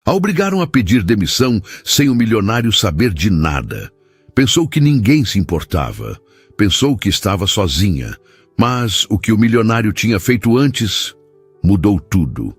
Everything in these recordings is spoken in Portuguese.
A obrigaram a pedir demissão sem o milionário saber de nada. Pensou que ninguém se importava. Pensou que estava sozinha. Mas o que o milionário tinha feito antes mudou tudo.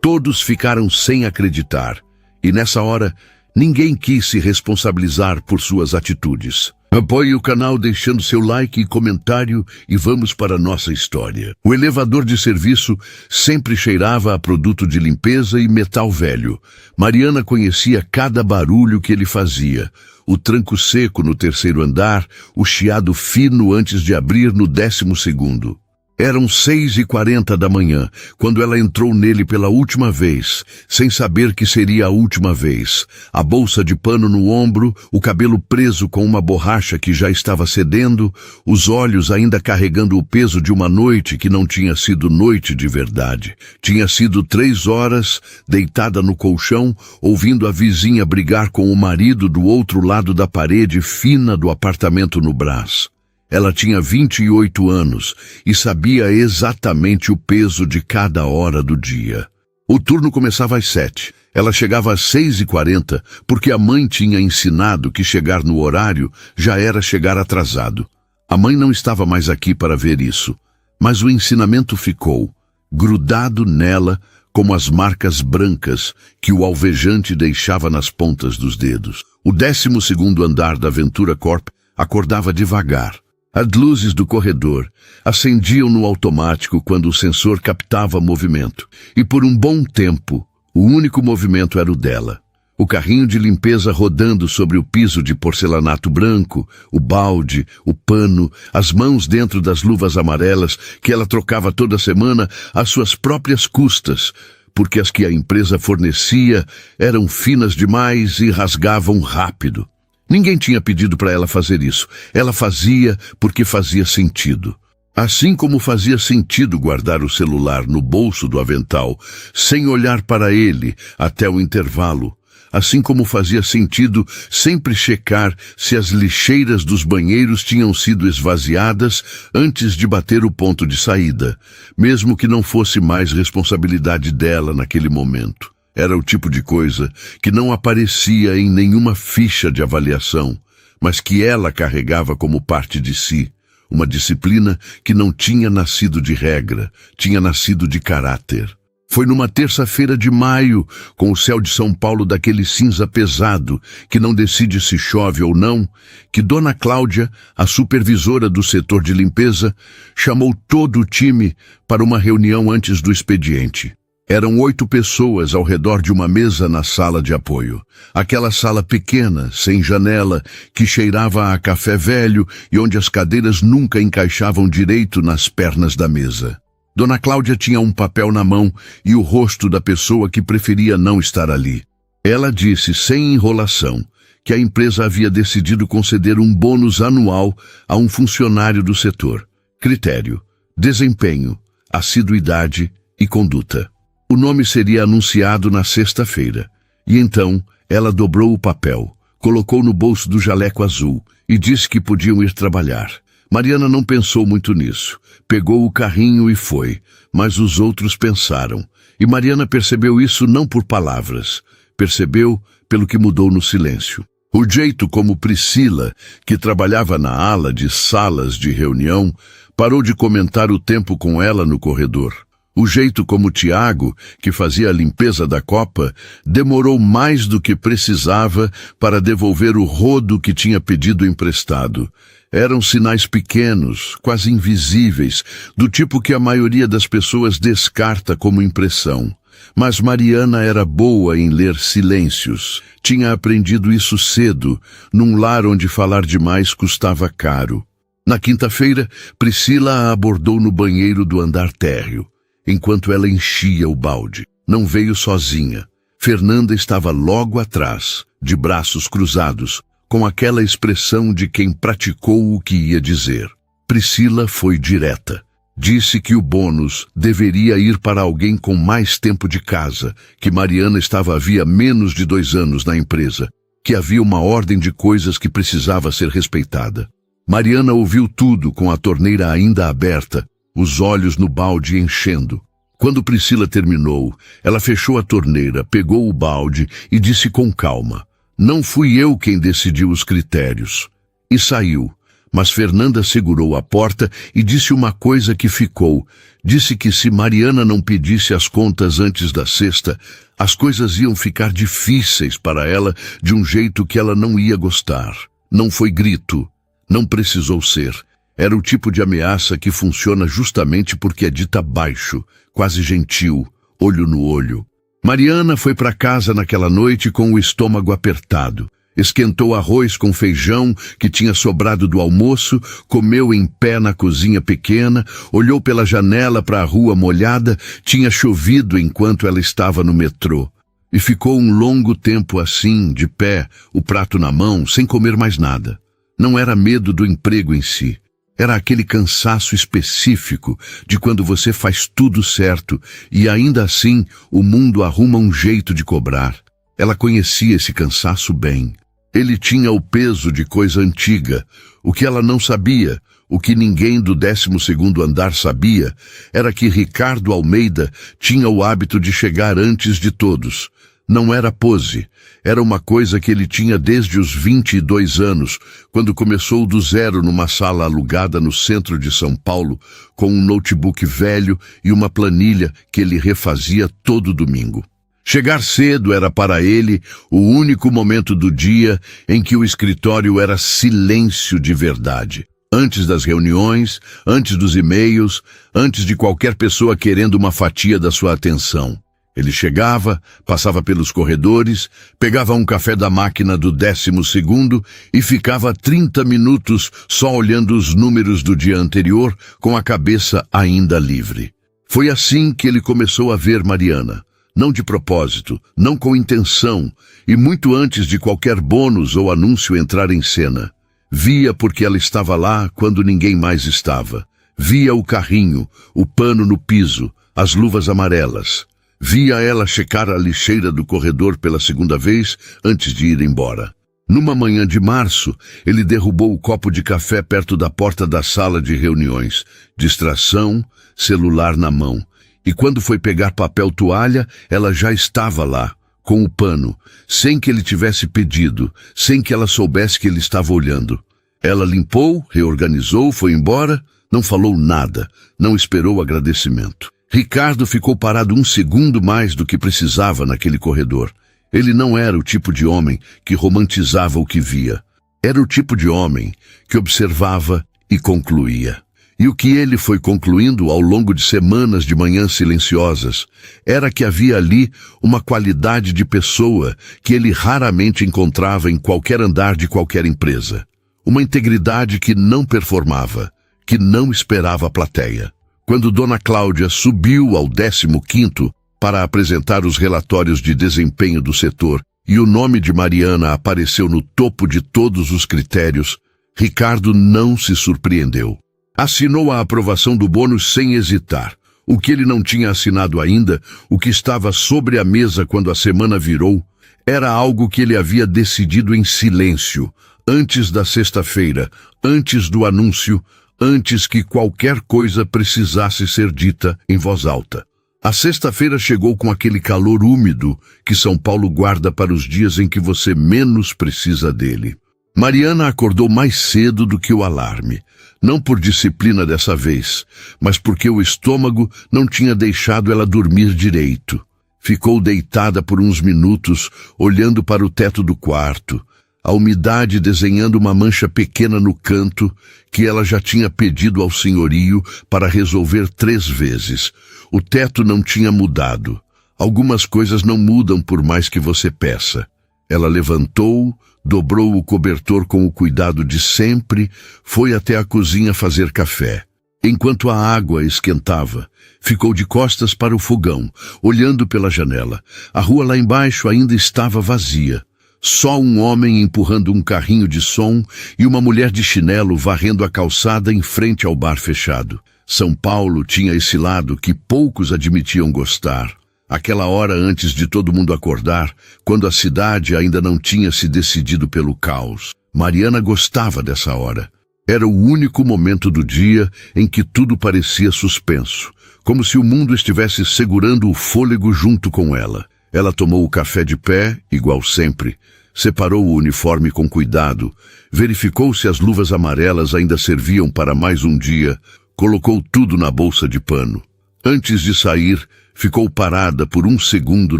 Todos ficaram sem acreditar. E nessa hora, ninguém quis se responsabilizar por suas atitudes. Apoie o canal deixando seu like e comentário e vamos para a nossa história. O elevador de serviço sempre cheirava a produto de limpeza e metal velho. Mariana conhecia cada barulho que ele fazia. O tranco seco no terceiro andar, o chiado fino antes de abrir no 12º. Eram 6h40 da manhã, quando ela entrou nele pela última vez, sem saber que seria a última vez. A bolsa de pano no ombro, o cabelo preso com uma borracha que já estava cedendo, os olhos ainda carregando o peso de uma noite que não tinha sido noite de verdade. Tinha sido 3 horas, deitada no colchão, ouvindo a vizinha brigar com o marido do outro lado da parede fina do apartamento no Brás. Ela tinha 28 anos e sabia exatamente o peso de cada hora do dia. O turno começava às 7. Ela chegava às 6h40 porque a mãe tinha ensinado que chegar no horário já era chegar atrasado. A mãe não estava mais aqui para ver isso, mas o ensinamento ficou, grudado nela como as marcas brancas que o alvejante deixava nas pontas dos dedos. O 12º andar da Ventura Corp acordava devagar. As luzes do corredor acendiam no automático quando o sensor captava movimento. E por um bom tempo, o único movimento era o dela. O carrinho de limpeza rodando sobre o piso de porcelanato branco, o balde, o pano, as mãos dentro das luvas amarelas que ela trocava toda semana às suas próprias custas, porque as que a empresa fornecia eram finas demais e rasgavam rápido. Ninguém tinha pedido para ela fazer isso. Ela fazia porque fazia sentido. Assim como fazia sentido guardar o celular no bolso do avental, sem olhar para ele até o intervalo. Assim como fazia sentido sempre checar se as lixeiras dos banheiros tinham sido esvaziadas antes de bater o ponto de saída, mesmo que não fosse mais responsabilidade dela naquele momento. Era o tipo de coisa que não aparecia em nenhuma ficha de avaliação, mas que ela carregava como parte de si, uma disciplina que não tinha nascido de regra, tinha nascido de caráter. Foi numa terça-feira de maio, com o céu de São Paulo daquele cinza pesado, que não decide se chove ou não, que Dona Cláudia, a supervisora do setor de limpeza, chamou todo o time para uma reunião antes do expediente. Eram 8 pessoas ao redor de uma mesa na sala de apoio. Aquela sala pequena, sem janela, que cheirava a café velho e onde as cadeiras nunca encaixavam direito nas pernas da mesa. Dona Cláudia tinha um papel na mão e o rosto da pessoa que preferia não estar ali. Ela disse, sem enrolação, que a empresa havia decidido conceder um bônus anual a um funcionário do setor. Critério, desempenho, assiduidade e conduta. O nome seria anunciado na sexta-feira. E então, ela dobrou o papel, colocou no bolso do jaleco azul e disse que podiam ir trabalhar. Mariana não pensou muito nisso. Pegou o carrinho e foi, mas os outros pensaram. E Mariana percebeu isso não por palavras. Percebeu pelo que mudou no silêncio. O jeito como Priscila, que trabalhava na ala de salas de reunião, parou de comentar o tempo com ela no corredor. O jeito como Tiago, que fazia a limpeza da copa, demorou mais do que precisava para devolver o rodo que tinha pedido emprestado. Eram sinais pequenos, quase invisíveis, do tipo que a maioria das pessoas descarta como impressão. Mas Mariana era boa em ler silêncios. Tinha aprendido isso cedo, num lar onde falar demais custava caro. Na quinta-feira, Priscila a abordou no banheiro do andar térreo. Enquanto ela enchia o balde. Não veio sozinha. Fernanda estava logo atrás, de braços cruzados, com aquela expressão de quem praticou o que ia dizer. Priscila foi direta. Disse que o bônus deveria ir para alguém com mais tempo de casa, que Mariana estava havia menos de 2 anos na empresa, que havia uma ordem de coisas que precisava ser respeitada. Mariana ouviu tudo com a torneira ainda aberta, os olhos no balde enchendo. Quando Priscila terminou, ela fechou a torneira, pegou o balde e disse com calma: "Não fui eu quem decidiu os critérios." E saiu. Mas Fernanda segurou a porta e disse uma coisa que ficou. Disse que se Mariana não pedisse as contas antes da sexta, as coisas iam ficar difíceis para ela de um jeito que ela não ia gostar. Não foi grito. Não precisou ser. Era o tipo de ameaça que funciona justamente porque é dita baixo, quase gentil, olho no olho. Mariana foi para casa naquela noite com o estômago apertado. Esquentou arroz com feijão que tinha sobrado do almoço, comeu em pé na cozinha pequena, olhou pela janela para a rua molhada, tinha chovido enquanto ela estava no metrô. E ficou um longo tempo assim, de pé, o prato na mão, sem comer mais nada. Não era medo do emprego em si. Era aquele cansaço específico de quando você faz tudo certo e ainda assim o mundo arruma um jeito de cobrar. Ela conhecia esse cansaço bem. Ele tinha o peso de coisa antiga. O que ela não sabia, o que ninguém do 12º andar sabia, era que Ricardo Almeida tinha o hábito de chegar antes de todos. Não era pose, era uma coisa que ele tinha desde os 22 anos, quando começou do zero numa sala alugada no centro de São Paulo, com um notebook velho e uma planilha que ele refazia todo domingo. Chegar cedo era para ele o único momento do dia em que o escritório era silêncio de verdade. Antes das reuniões, antes dos e-mails, antes de qualquer pessoa querendo uma fatia da sua atenção. Ele chegava, passava pelos corredores, pegava um café da máquina do 12º e ficava 30 minutos só olhando os números do dia anterior com a cabeça ainda livre. Foi assim que ele começou a ver Mariana. Não de propósito, não com intenção, e muito antes de qualquer bônus ou anúncio entrar em cena. Via porque ela estava lá quando ninguém mais estava. Via o carrinho, o pano no piso, as luvas amarelas. Via ela checar a lixeira do corredor pela segunda vez antes de ir embora. Numa manhã de março, ele derrubou o copo de café perto da porta da sala de reuniões. Distração, celular na mão. E quando foi pegar papel toalha, ela já estava lá, com o pano, sem que ele tivesse pedido, sem que ela soubesse que ele estava olhando. Ela limpou, reorganizou, foi embora, não falou nada, não esperou agradecimento. Ricardo ficou parado um segundo mais do que precisava naquele corredor. Ele não era o tipo de homem que romantizava o que via. Era o tipo de homem que observava e concluía. E o que ele foi concluindo ao longo de semanas de manhãs silenciosas era que havia ali uma qualidade de pessoa que ele raramente encontrava em qualquer andar de qualquer empresa. Uma integridade que não performava, que não esperava a plateia. Quando Dona Cláudia subiu ao 15º para apresentar os relatórios de desempenho do setor e o nome de Mariana apareceu no topo de todos os critérios, Ricardo não se surpreendeu. Assinou a aprovação do bônus sem hesitar. O que ele não tinha assinado ainda, o que estava sobre a mesa quando a semana virou, era algo que ele havia decidido em silêncio, antes da sexta-feira, antes do anúncio, antes que qualquer coisa precisasse ser dita em voz alta. A sexta-feira chegou com aquele calor úmido que São Paulo guarda para os dias em que você menos precisa dele. Mariana acordou mais cedo do que o alarme, não por disciplina dessa vez, mas porque o estômago não tinha deixado ela dormir direito. Ficou deitada por uns minutos, olhando para o teto do quarto, a umidade desenhando uma mancha pequena no canto que ela já tinha pedido ao senhorio para resolver 3 vezes. O teto não tinha mudado. Algumas coisas não mudam por mais que você peça. Ela levantou, dobrou o cobertor com o cuidado de sempre, foi até a cozinha fazer café. Enquanto a água esquentava, ficou de costas para o fogão, olhando pela janela. A rua lá embaixo ainda estava vazia. Só um homem empurrando um carrinho de som e uma mulher de chinelo varrendo a calçada em frente ao bar fechado. São Paulo tinha esse lado que poucos admitiam gostar. Aquela hora antes de todo mundo acordar, quando a cidade ainda não tinha se decidido pelo caos. Mariana gostava dessa hora. Era o único momento do dia em que tudo parecia suspenso, como se o mundo estivesse segurando o fôlego junto com ela. Ela tomou o café de pé, igual sempre, separou o uniforme com cuidado, verificou se as luvas amarelas ainda serviam para mais um dia, colocou tudo na bolsa de pano. Antes de sair, ficou parada por um segundo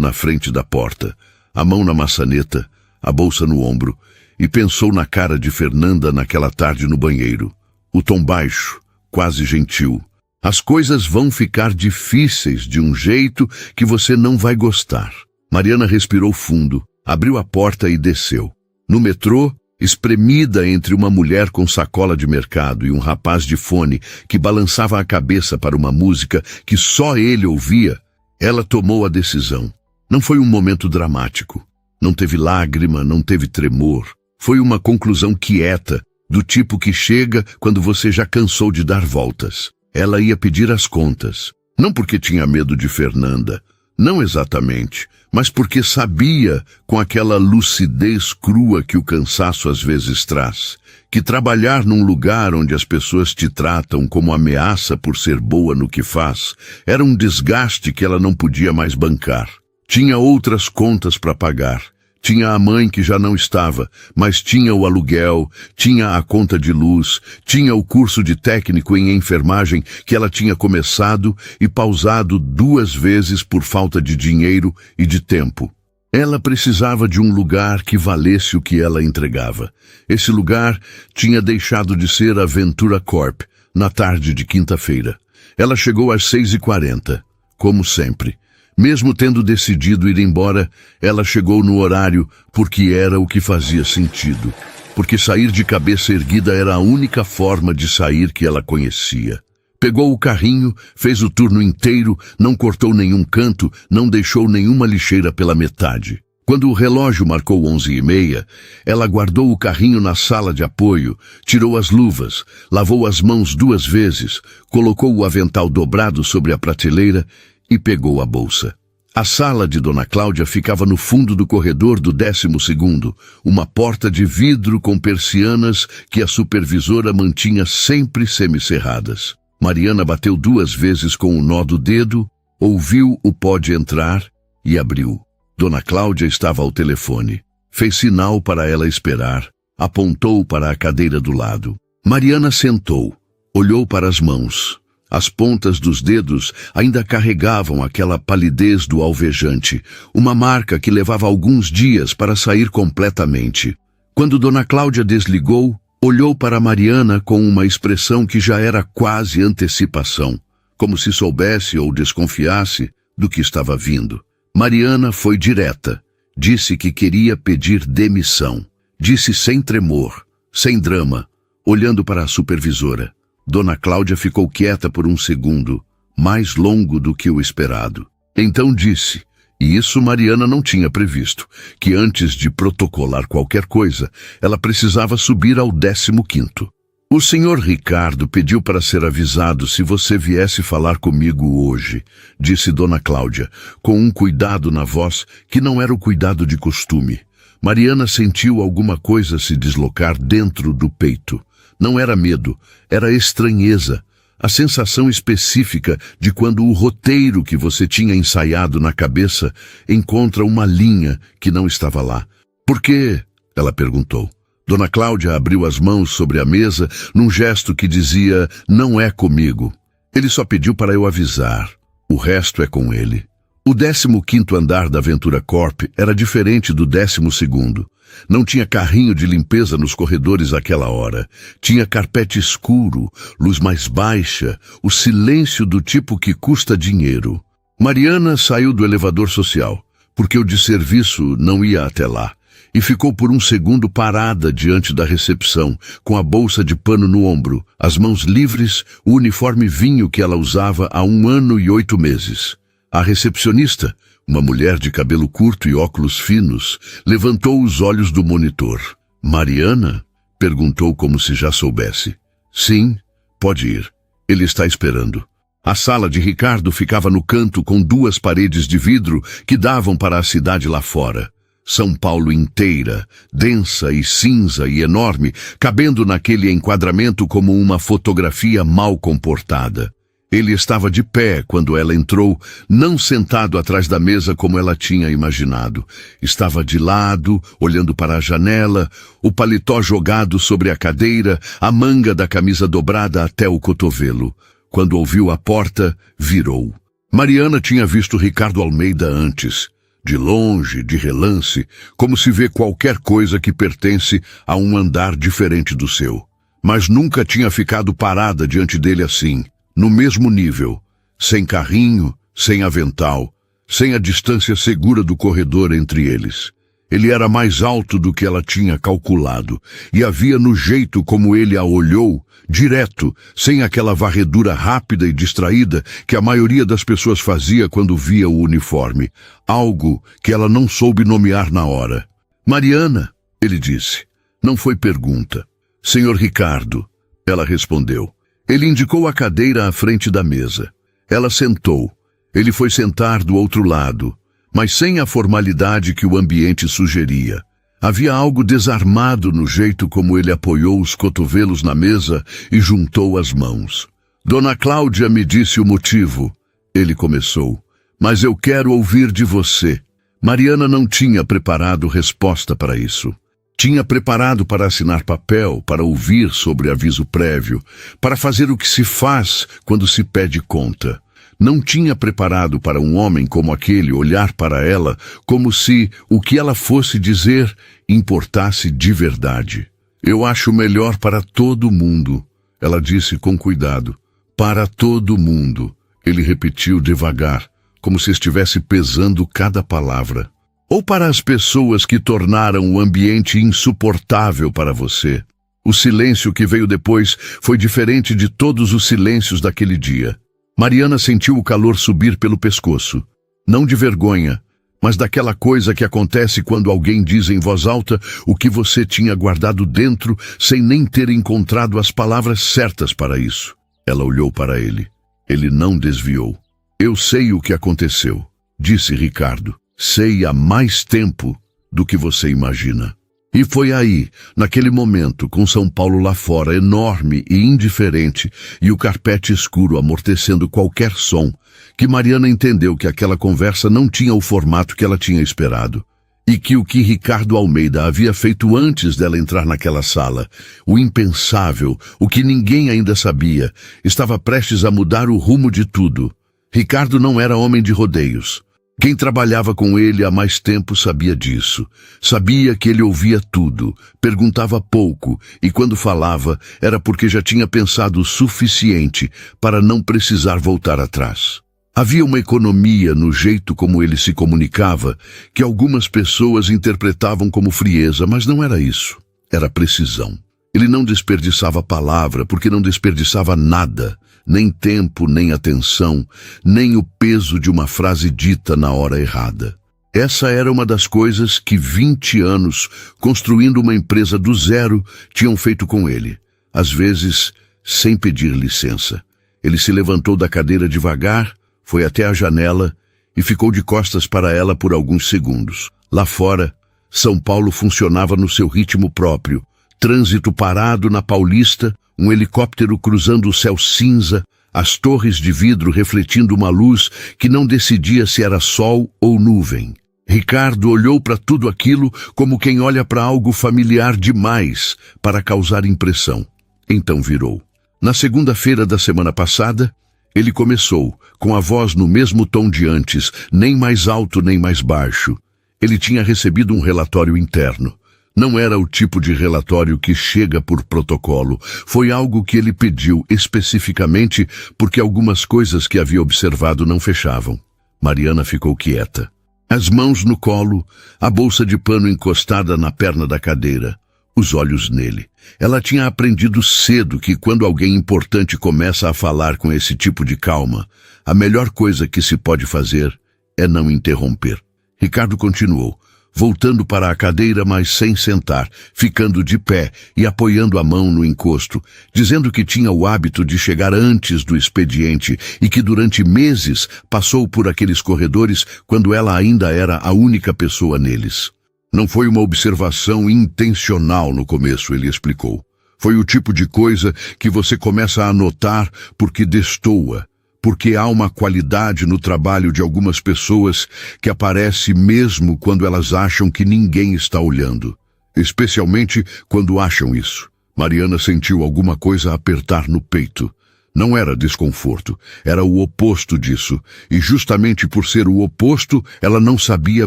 na frente da porta, a mão na maçaneta, a bolsa no ombro, e pensou na cara de Fernanda naquela tarde no banheiro. O tom baixo, quase gentil. As coisas vão ficar difíceis de um jeito que você não vai gostar. Mariana respirou fundo, abriu a porta e desceu. No metrô, espremida entre uma mulher com sacola de mercado e um rapaz de fone que balançava a cabeça para uma música que só ele ouvia, ela tomou a decisão. Não foi um momento dramático. Não teve lágrima, não teve tremor. Foi uma conclusão quieta, do tipo que chega quando você já cansou de dar voltas. Ela ia pedir as contas. Não porque tinha medo de Fernanda, não exatamente, mas porque sabia, com aquela lucidez crua que o cansaço às vezes traz, que trabalhar num lugar onde as pessoas te tratam como ameaça por ser boa no que faz, era um desgaste que ela não podia mais bancar. Tinha outras contas para pagar. Tinha a mãe que já não estava, mas tinha o aluguel, tinha a conta de luz, tinha o curso de técnico em enfermagem que ela tinha começado e pausado 2 vezes por falta de dinheiro e de tempo. Ela precisava de um lugar que valesse o que ela entregava. Esse lugar tinha deixado de ser a Ventura Corp na tarde de quinta-feira. Ela chegou às 6h40, como sempre. Mesmo tendo decidido ir embora, ela chegou no horário porque era o que fazia sentido. Porque sair de cabeça erguida era a única forma de sair que ela conhecia. Pegou o carrinho, fez o turno inteiro, não cortou nenhum canto, não deixou nenhuma lixeira pela metade. Quando o relógio marcou 11h30, ela guardou o carrinho na sala de apoio, tirou as luvas, lavou as mãos 2 vezes, colocou o avental dobrado sobre a prateleira e pegou a bolsa. A sala de Dona Cláudia ficava no fundo do corredor do 12º, uma porta de vidro com persianas que a supervisora mantinha sempre semicerradas. Mariana bateu 2 vezes com o nó do dedo, ouviu o pode entrar e abriu. Dona Cláudia estava ao telefone. Fez sinal para ela esperar, apontou para a cadeira do lado. Mariana sentou, olhou para as mãos. As pontas dos dedos ainda carregavam aquela palidez do alvejante, uma marca que levava alguns dias para sair completamente. Quando Dona Cláudia desligou, olhou para Mariana com uma expressão que já era quase antecipação, como se soubesse ou desconfiasse do que estava vindo. Mariana foi direta, disse que queria pedir demissão. Disse sem tremor, sem drama, olhando para a supervisora. Dona Cláudia ficou quieta por um segundo, mais longo do que o esperado. Então disse, e isso Mariana não tinha previsto, que antes de protocolar qualquer coisa, ela precisava subir ao 15º. O senhor Ricardo pediu para ser avisado se você viesse falar comigo hoje, disse Dona Cláudia, com um cuidado na voz que não era o cuidado de costume. Mariana sentiu alguma coisa se deslocar dentro do peito. Não era medo, era estranheza, a sensação específica de quando o roteiro que você tinha ensaiado na cabeça encontra uma linha que não estava lá. Por quê? Ela perguntou. Dona Cláudia abriu as mãos sobre a mesa num gesto que dizia, não é comigo. Ele só pediu para eu avisar, o resto é com ele. O 15º andar da Ventura Corp era diferente do 12º. Não tinha carrinho de limpeza nos corredores àquela hora. Tinha carpete escuro, luz mais baixa, o silêncio do tipo que custa dinheiro. Mariana saiu do elevador social, porque o de serviço não ia até lá, e ficou por um segundo parada diante da recepção, com a bolsa de pano no ombro, as mãos livres, o uniforme vinho que ela usava há 1 ano e 8 meses. A recepcionista, uma mulher de cabelo curto e óculos finos, levantou os olhos do monitor. Mariana? Perguntou como se já soubesse. Sim, pode ir. Ele está esperando. A sala de Ricardo ficava no canto com 2 paredes de vidro que davam para a cidade lá fora. São Paulo inteira, densa e cinza e enorme, cabendo naquele enquadramento como uma fotografia mal comportada. Ele estava de pé quando ela entrou, não sentado atrás da mesa como ela tinha imaginado. Estava de lado, olhando para a janela, o paletó jogado sobre a cadeira, a manga da camisa dobrada até o cotovelo. Quando ouviu a porta, virou. Mariana tinha visto Ricardo Almeida antes. De longe, de relance, como se vê qualquer coisa que pertence a um andar diferente do seu. Mas nunca tinha ficado parada diante dele assim, no mesmo nível, sem carrinho, sem avental, sem a distância segura do corredor entre eles. Ele era mais alto do que ela tinha calculado, e havia no jeito como ele a olhou, direto, sem aquela varredura rápida e distraída que a maioria das pessoas fazia quando via o uniforme, algo que ela não soube nomear na hora. "Mariana", ele disse. Não foi pergunta. "Senhor Ricardo", ela respondeu. Ele indicou a cadeira à frente da mesa. Ela sentou. Ele foi sentar do outro lado, mas sem a formalidade que o ambiente sugeria. Havia algo desarmado no jeito como ele apoiou os cotovelos na mesa e juntou as mãos. "Dona Cláudia me disse o motivo", ele começou, "mas eu quero ouvir de você." Mariana não tinha preparado resposta para isso. Tinha preparado para assinar papel, para ouvir sobre aviso prévio, para fazer o que se faz quando se pede conta. Não tinha preparado para um homem como aquele olhar para ela como se o que ela fosse dizer importasse de verdade. "Eu acho melhor para todo mundo", ela disse com cuidado. "Para todo mundo", ele repetiu devagar, como se estivesse pesando cada palavra. "Ou para as pessoas que tornaram o ambiente insuportável para você?" O silêncio que veio depois foi diferente de todos os silêncios daquele dia. Mariana sentiu o calor subir pelo pescoço. Não de vergonha, mas daquela coisa que acontece quando alguém diz em voz alta o que você tinha guardado dentro sem nem ter encontrado as palavras certas para isso. Ela olhou para ele. Ele não desviou. "Eu sei o que aconteceu", disse Ricardo. "Sei há mais tempo do que você imagina." E foi aí, naquele momento, com São Paulo lá fora, enorme e indiferente, e o carpete escuro amortecendo qualquer som, que Mariana entendeu que aquela conversa não tinha o formato que ela tinha esperado. E que o que Ricardo Almeida havia feito antes dela entrar naquela sala, o impensável, o que ninguém ainda sabia, estava prestes a mudar o rumo de tudo. Ricardo não era homem de rodeios. Quem trabalhava com ele há mais tempo sabia disso. Sabia que ele ouvia tudo, perguntava pouco, e quando falava, era porque já tinha pensado o suficiente para não precisar voltar atrás. Havia uma economia no jeito como ele se comunicava, que algumas pessoas interpretavam como frieza, mas não era isso. Era precisão. Ele não desperdiçava palavra, porque não desperdiçava nada. Nem tempo, nem atenção, nem o peso de uma frase dita na hora errada. Essa era uma das coisas que 20 anos, construindo uma empresa do zero, tinham feito com ele. Às vezes, sem pedir licença. Ele se levantou da cadeira devagar, foi até a janela e ficou de costas para ela por alguns segundos. Lá fora, São Paulo funcionava no seu ritmo próprio. Trânsito parado na Paulista, um helicóptero cruzando o céu cinza, as torres de vidro refletindo uma luz que não decidia se era sol ou nuvem. Ricardo olhou para tudo aquilo como quem olha para algo familiar demais para causar impressão. Então virou. Na segunda-feira da semana passada, ele começou, com a voz no mesmo tom de antes, nem mais alto nem mais baixo. Ele tinha recebido um relatório interno. Não era o tipo de relatório que chega por protocolo. Foi algo que ele pediu especificamente porque algumas coisas que havia observado não fechavam. Mariana ficou quieta. As mãos no colo, a bolsa de pano encostada na perna da cadeira, os olhos nele. Ela tinha aprendido cedo que quando alguém importante começa a falar com esse tipo de calma, a melhor coisa que se pode fazer é não interromper. Ricardo continuou. Voltando para a cadeira, mas sem sentar, ficando de pé e apoiando a mão no encosto, dizendo que tinha o hábito de chegar antes do expediente e que durante meses passou por aqueles corredores quando ela ainda era a única pessoa neles. Não foi uma observação intencional no começo, ele explicou. Foi o tipo de coisa que você começa a notar porque destoa. porque há uma qualidade no trabalho de algumas pessoas que aparece mesmo quando elas acham que ninguém está olhando. Especialmente quando acham isso. Mariana sentiu alguma coisa apertar no peito. Não era desconforto, era o oposto disso, e justamente por ser o oposto, ela não sabia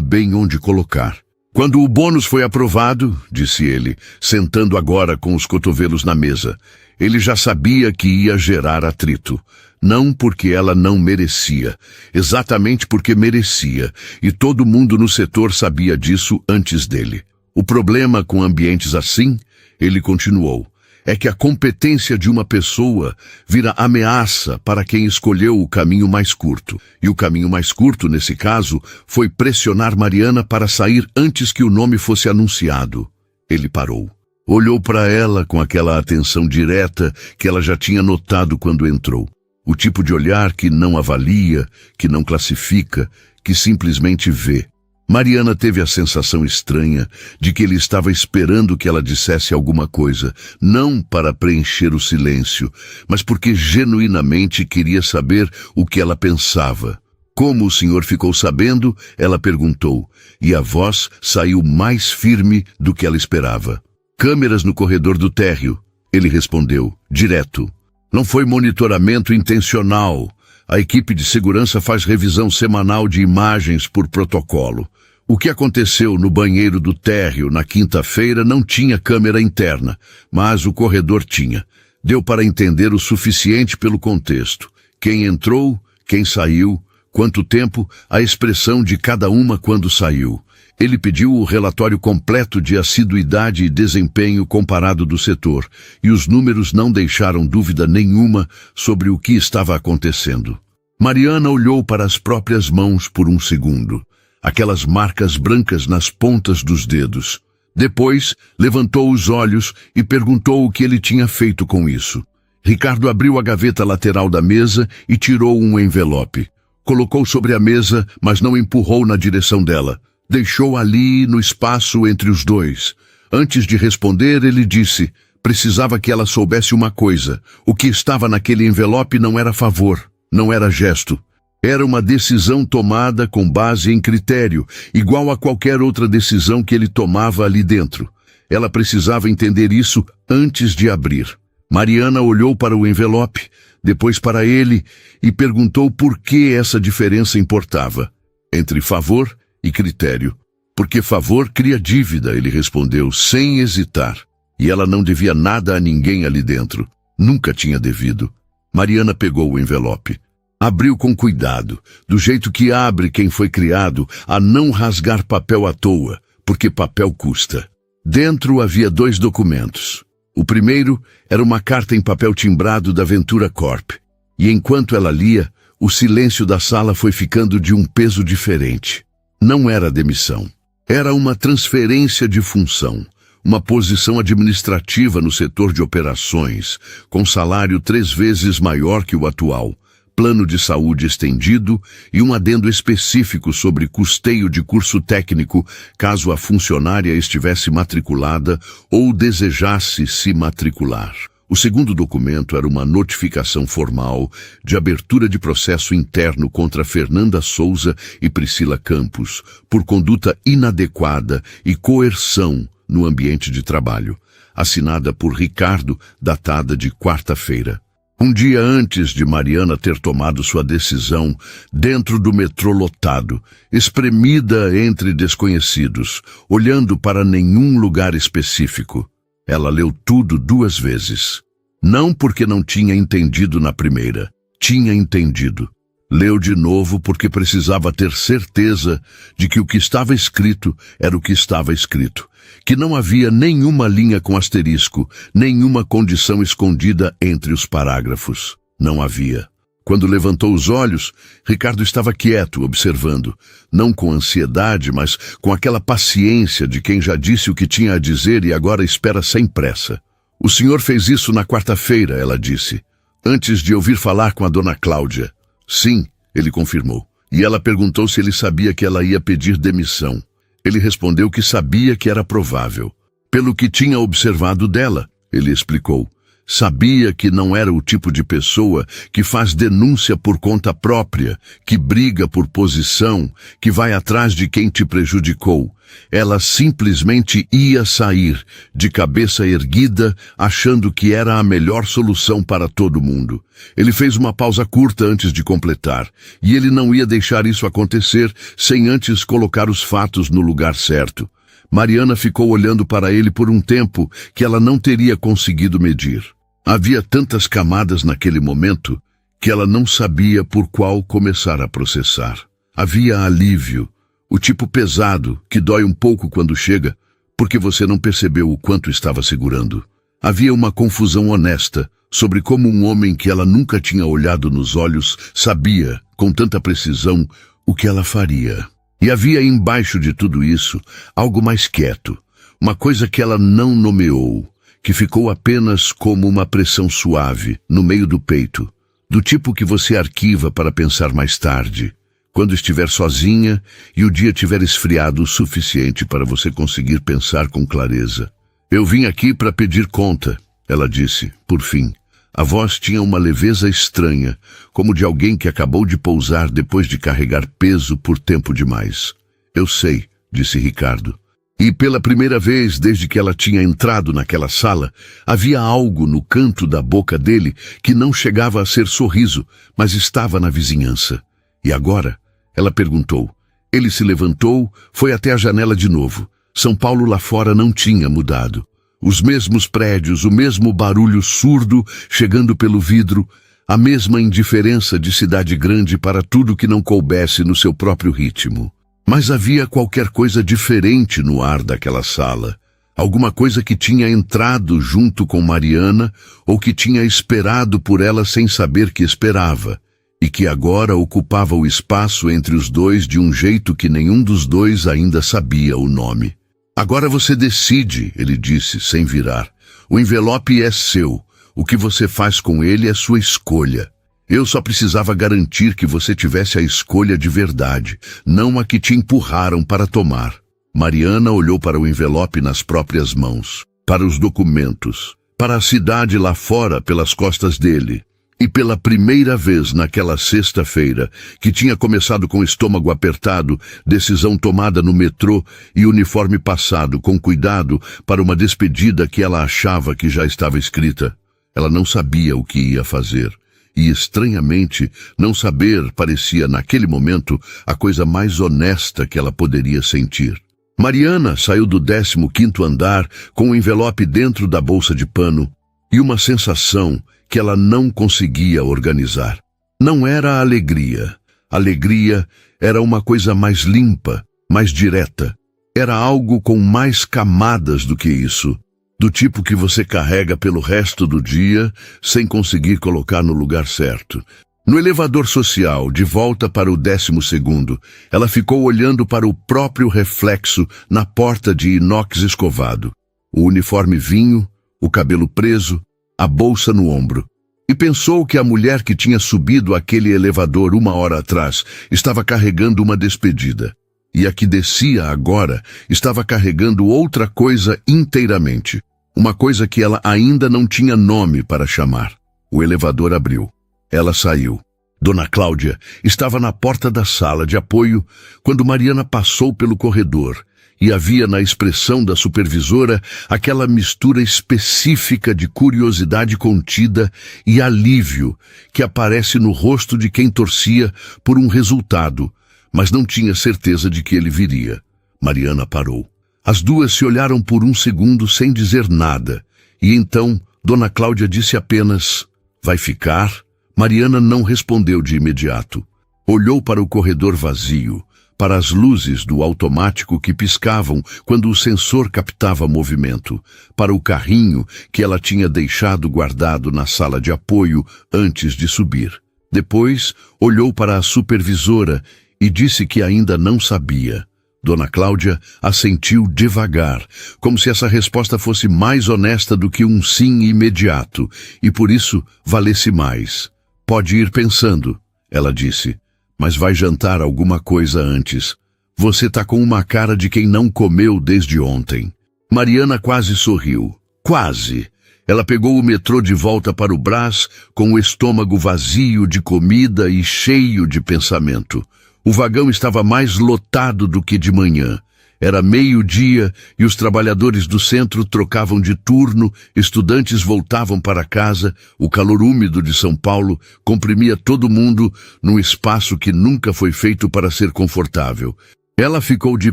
bem onde colocar. Quando o bônus foi aprovado, disse ele, sentando agora com os cotovelos na mesa, ele já sabia que ia gerar atrito. Não porque ela não merecia, exatamente porque merecia, e todo mundo no setor sabia disso antes dele. O problema com ambientes assim, ele continuou, é que a competência de uma pessoa vira ameaça para quem escolheu o caminho mais curto. E o caminho mais curto, nesse caso, foi pressionar Mariana para sair antes que o nome fosse anunciado. Ele parou. Olhou para ela com aquela atenção direta que ela já tinha notado quando entrou. O tipo de olhar que não avalia, que não classifica, que simplesmente vê. Mariana teve a sensação estranha de que ele estava esperando que ela dissesse alguma coisa, não para preencher o silêncio, mas porque genuinamente queria saber o que ela pensava. Como o senhor ficou sabendo? Ela perguntou, e a voz saiu mais firme do que ela esperava. Câmeras no corredor do térreo, ele respondeu, direto. Não foi monitoramento intencional. A equipe de segurança faz revisão semanal de imagens por protocolo. O que aconteceu no banheiro do térreo na quinta-feira não tinha câmera interna, mas o corredor tinha. Deu para entender o suficiente pelo contexto. Quem entrou, quem saiu, quanto tempo, a expressão de cada uma quando saiu. Ele pediu o relatório completo de assiduidade e desempenho comparado do setor, e os números não deixaram dúvida nenhuma sobre o que estava acontecendo. Mariana olhou para as próprias mãos por um segundo, aquelas marcas brancas nas pontas dos dedos. Depois, levantou os olhos e perguntou o que ele tinha feito com isso. Ricardo abriu a gaveta lateral da mesa e tirou um envelope. Colocou sobre a mesa, mas não empurrou na direção dela. Deixou ali no espaço entre os dois. Antes de responder, ele disse, precisava que ela soubesse uma coisa. O que estava naquele envelope não era favor, não era gesto. Era uma decisão tomada com base em critério, igual a qualquer outra decisão que ele tomava ali dentro. Ela precisava entender isso antes de abrir. Mariana olhou para o envelope, depois para ele, e perguntou por que essa diferença importava. Entre favor e critério. Porque favor cria dívida, ele respondeu, sem hesitar. E ela não devia nada a ninguém ali dentro. Nunca tinha devido. Mariana pegou o envelope. Abriu com cuidado, do jeito que abre quem foi criado a não rasgar papel à toa, porque papel custa. Dentro havia 2 documentos. O primeiro era uma carta em papel timbrado da Ventura Corp. E enquanto ela lia, o silêncio da sala foi ficando de um peso diferente. Não era demissão. Era uma transferência de função, uma posição administrativa no setor de operações, com salário 3 vezes maior que o atual, plano de saúde estendido e um adendo específico sobre custeio de curso técnico caso a funcionária estivesse matriculada ou desejasse se matricular. O segundo documento era uma notificação formal de abertura de processo interno contra Fernanda Souza e Priscila Campos por conduta inadequada e coerção no ambiente de trabalho, assinada por Ricardo, datada de quarta-feira. Um dia antes de Mariana ter tomado sua decisão, dentro do metrô lotado, espremida entre desconhecidos, olhando para nenhum lugar específico, ela leu tudo 2 vezes. Não porque não tinha entendido na primeira, tinha entendido. Leu de novo porque precisava ter certeza de que o que estava escrito era o que estava escrito, que não havia nenhuma linha com asterisco, nenhuma condição escondida entre os parágrafos. Não havia. Quando levantou os olhos, Ricardo estava quieto, observando, não com ansiedade, mas com aquela paciência de quem já disse o que tinha a dizer e agora espera sem pressa. O senhor fez isso na quarta-feira, ela disse, antes de ouvir falar com a dona Cláudia. Sim, ele confirmou. E ela perguntou se ele sabia que ela ia pedir demissão. Ele respondeu que sabia que era provável. Pelo que tinha observado dela, ele explicou. Sabia que não era o tipo de pessoa que faz denúncia por conta própria, que briga por posição, que vai atrás de quem te prejudicou. Ela simplesmente ia sair, de cabeça erguida, achando que era a melhor solução para todo mundo. Ele fez uma pausa curta antes de completar, e ele não ia deixar isso acontecer sem antes colocar os fatos no lugar certo. Mariana ficou olhando para ele por um tempo que ela não teria conseguido medir. Havia tantas camadas naquele momento que ela não sabia por qual começar a processar. Havia alívio, o tipo pesado que dói um pouco quando chega, porque você não percebeu o quanto estava segurando. Havia uma confusão honesta sobre como um homem que ela nunca tinha olhado nos olhos sabia, com tanta precisão, o que ela faria. E havia embaixo de tudo isso algo mais quieto, uma coisa que ela não nomeou, que ficou apenas como uma pressão suave no meio do peito, do tipo que você arquiva para pensar mais tarde, quando estiver sozinha e o dia tiver esfriado o suficiente para você conseguir pensar com clareza. Eu vim aqui para pedir conta, ela disse, por fim. A voz tinha uma leveza estranha, como de alguém que acabou de pousar depois de carregar peso por tempo demais. Eu sei, disse Ricardo. E pela primeira vez desde que ela tinha entrado naquela sala, havia algo no canto da boca dele que não chegava a ser sorriso, mas estava na vizinhança. E agora? Ela perguntou. Ele se levantou, foi até a janela de novo. São Paulo lá fora não tinha mudado. Os mesmos prédios, o mesmo barulho surdo chegando pelo vidro, a mesma indiferença de cidade grande para tudo que não coubesse no seu próprio ritmo. Mas havia qualquer coisa diferente no ar daquela sala. Alguma coisa que tinha entrado junto com Mariana ou que tinha esperado por ela sem saber que esperava, e que agora ocupava o espaço entre os dois de um jeito que nenhum dos dois ainda sabia o nome. Agora você decide, ele disse, sem virar. O envelope é seu. O que você faz com ele é sua escolha. Eu só precisava garantir que você tivesse a escolha de verdade, não a que te empurraram para tomar. Mariana olhou para o envelope nas próprias mãos, para os documentos, para a cidade lá fora pelas costas dele. E pela primeira vez naquela sexta-feira, que tinha começado com o estômago apertado, decisão tomada no metrô e uniforme passado com cuidado para uma despedida que ela achava que já estava escrita. Ela não sabia o que ia fazer. E, estranhamente, não saber parecia, naquele momento, a coisa mais honesta que ela poderia sentir. Mariana saiu do 15º andar com o envelope dentro da bolsa de pano e uma sensação que ela não conseguia organizar. Não era a alegria. Alegria era uma coisa mais limpa, mais direta. Era algo com mais camadas do que isso, do tipo que você carrega pelo resto do dia sem conseguir colocar no lugar certo. No elevador social, de volta para o 12º, ela ficou olhando para o próprio reflexo na porta de inox escovado. O uniforme vinho, o cabelo preso, a bolsa no ombro. E pensou que a mulher que tinha subido aquele elevador 1 hora atrás estava carregando uma despedida. E a que descia agora estava carregando outra coisa inteiramente. Uma coisa que ela ainda não tinha nome para chamar. O elevador abriu. Ela saiu. Dona Cláudia estava na porta da sala de apoio quando Mariana passou pelo corredor. E havia na expressão da supervisora aquela mistura específica de curiosidade contida e alívio que aparece no rosto de quem torcia por um resultado, mas não tinha certeza de que ele viria. Mariana parou. As duas se olharam por um segundo sem dizer nada, e então Dona Cláudia disse apenas, "Vai ficar?" Mariana não respondeu de imediato. Olhou para o corredor vazio, para as luzes do automático que piscavam quando o sensor captava movimento, para o carrinho que ela tinha deixado guardado na sala de apoio antes de subir. Depois, olhou para a supervisora e disse que ainda não sabia. Dona Cláudia assentiu devagar, como se essa resposta fosse mais honesta do que um sim imediato, e por isso valesse mais. "Pode ir pensando", ela disse. "Mas vai jantar alguma coisa antes. Você tá com uma cara de quem não comeu desde ontem." Mariana quase sorriu. Quase. Ela pegou o metrô de volta para o Brás com o estômago vazio de comida e cheio de pensamento. O vagão estava mais lotado do que de manhã. Era meio-dia e os trabalhadores do centro trocavam de turno, estudantes voltavam para casa, o calor úmido de São Paulo comprimia todo mundo num espaço que nunca foi feito para ser confortável. Ela ficou de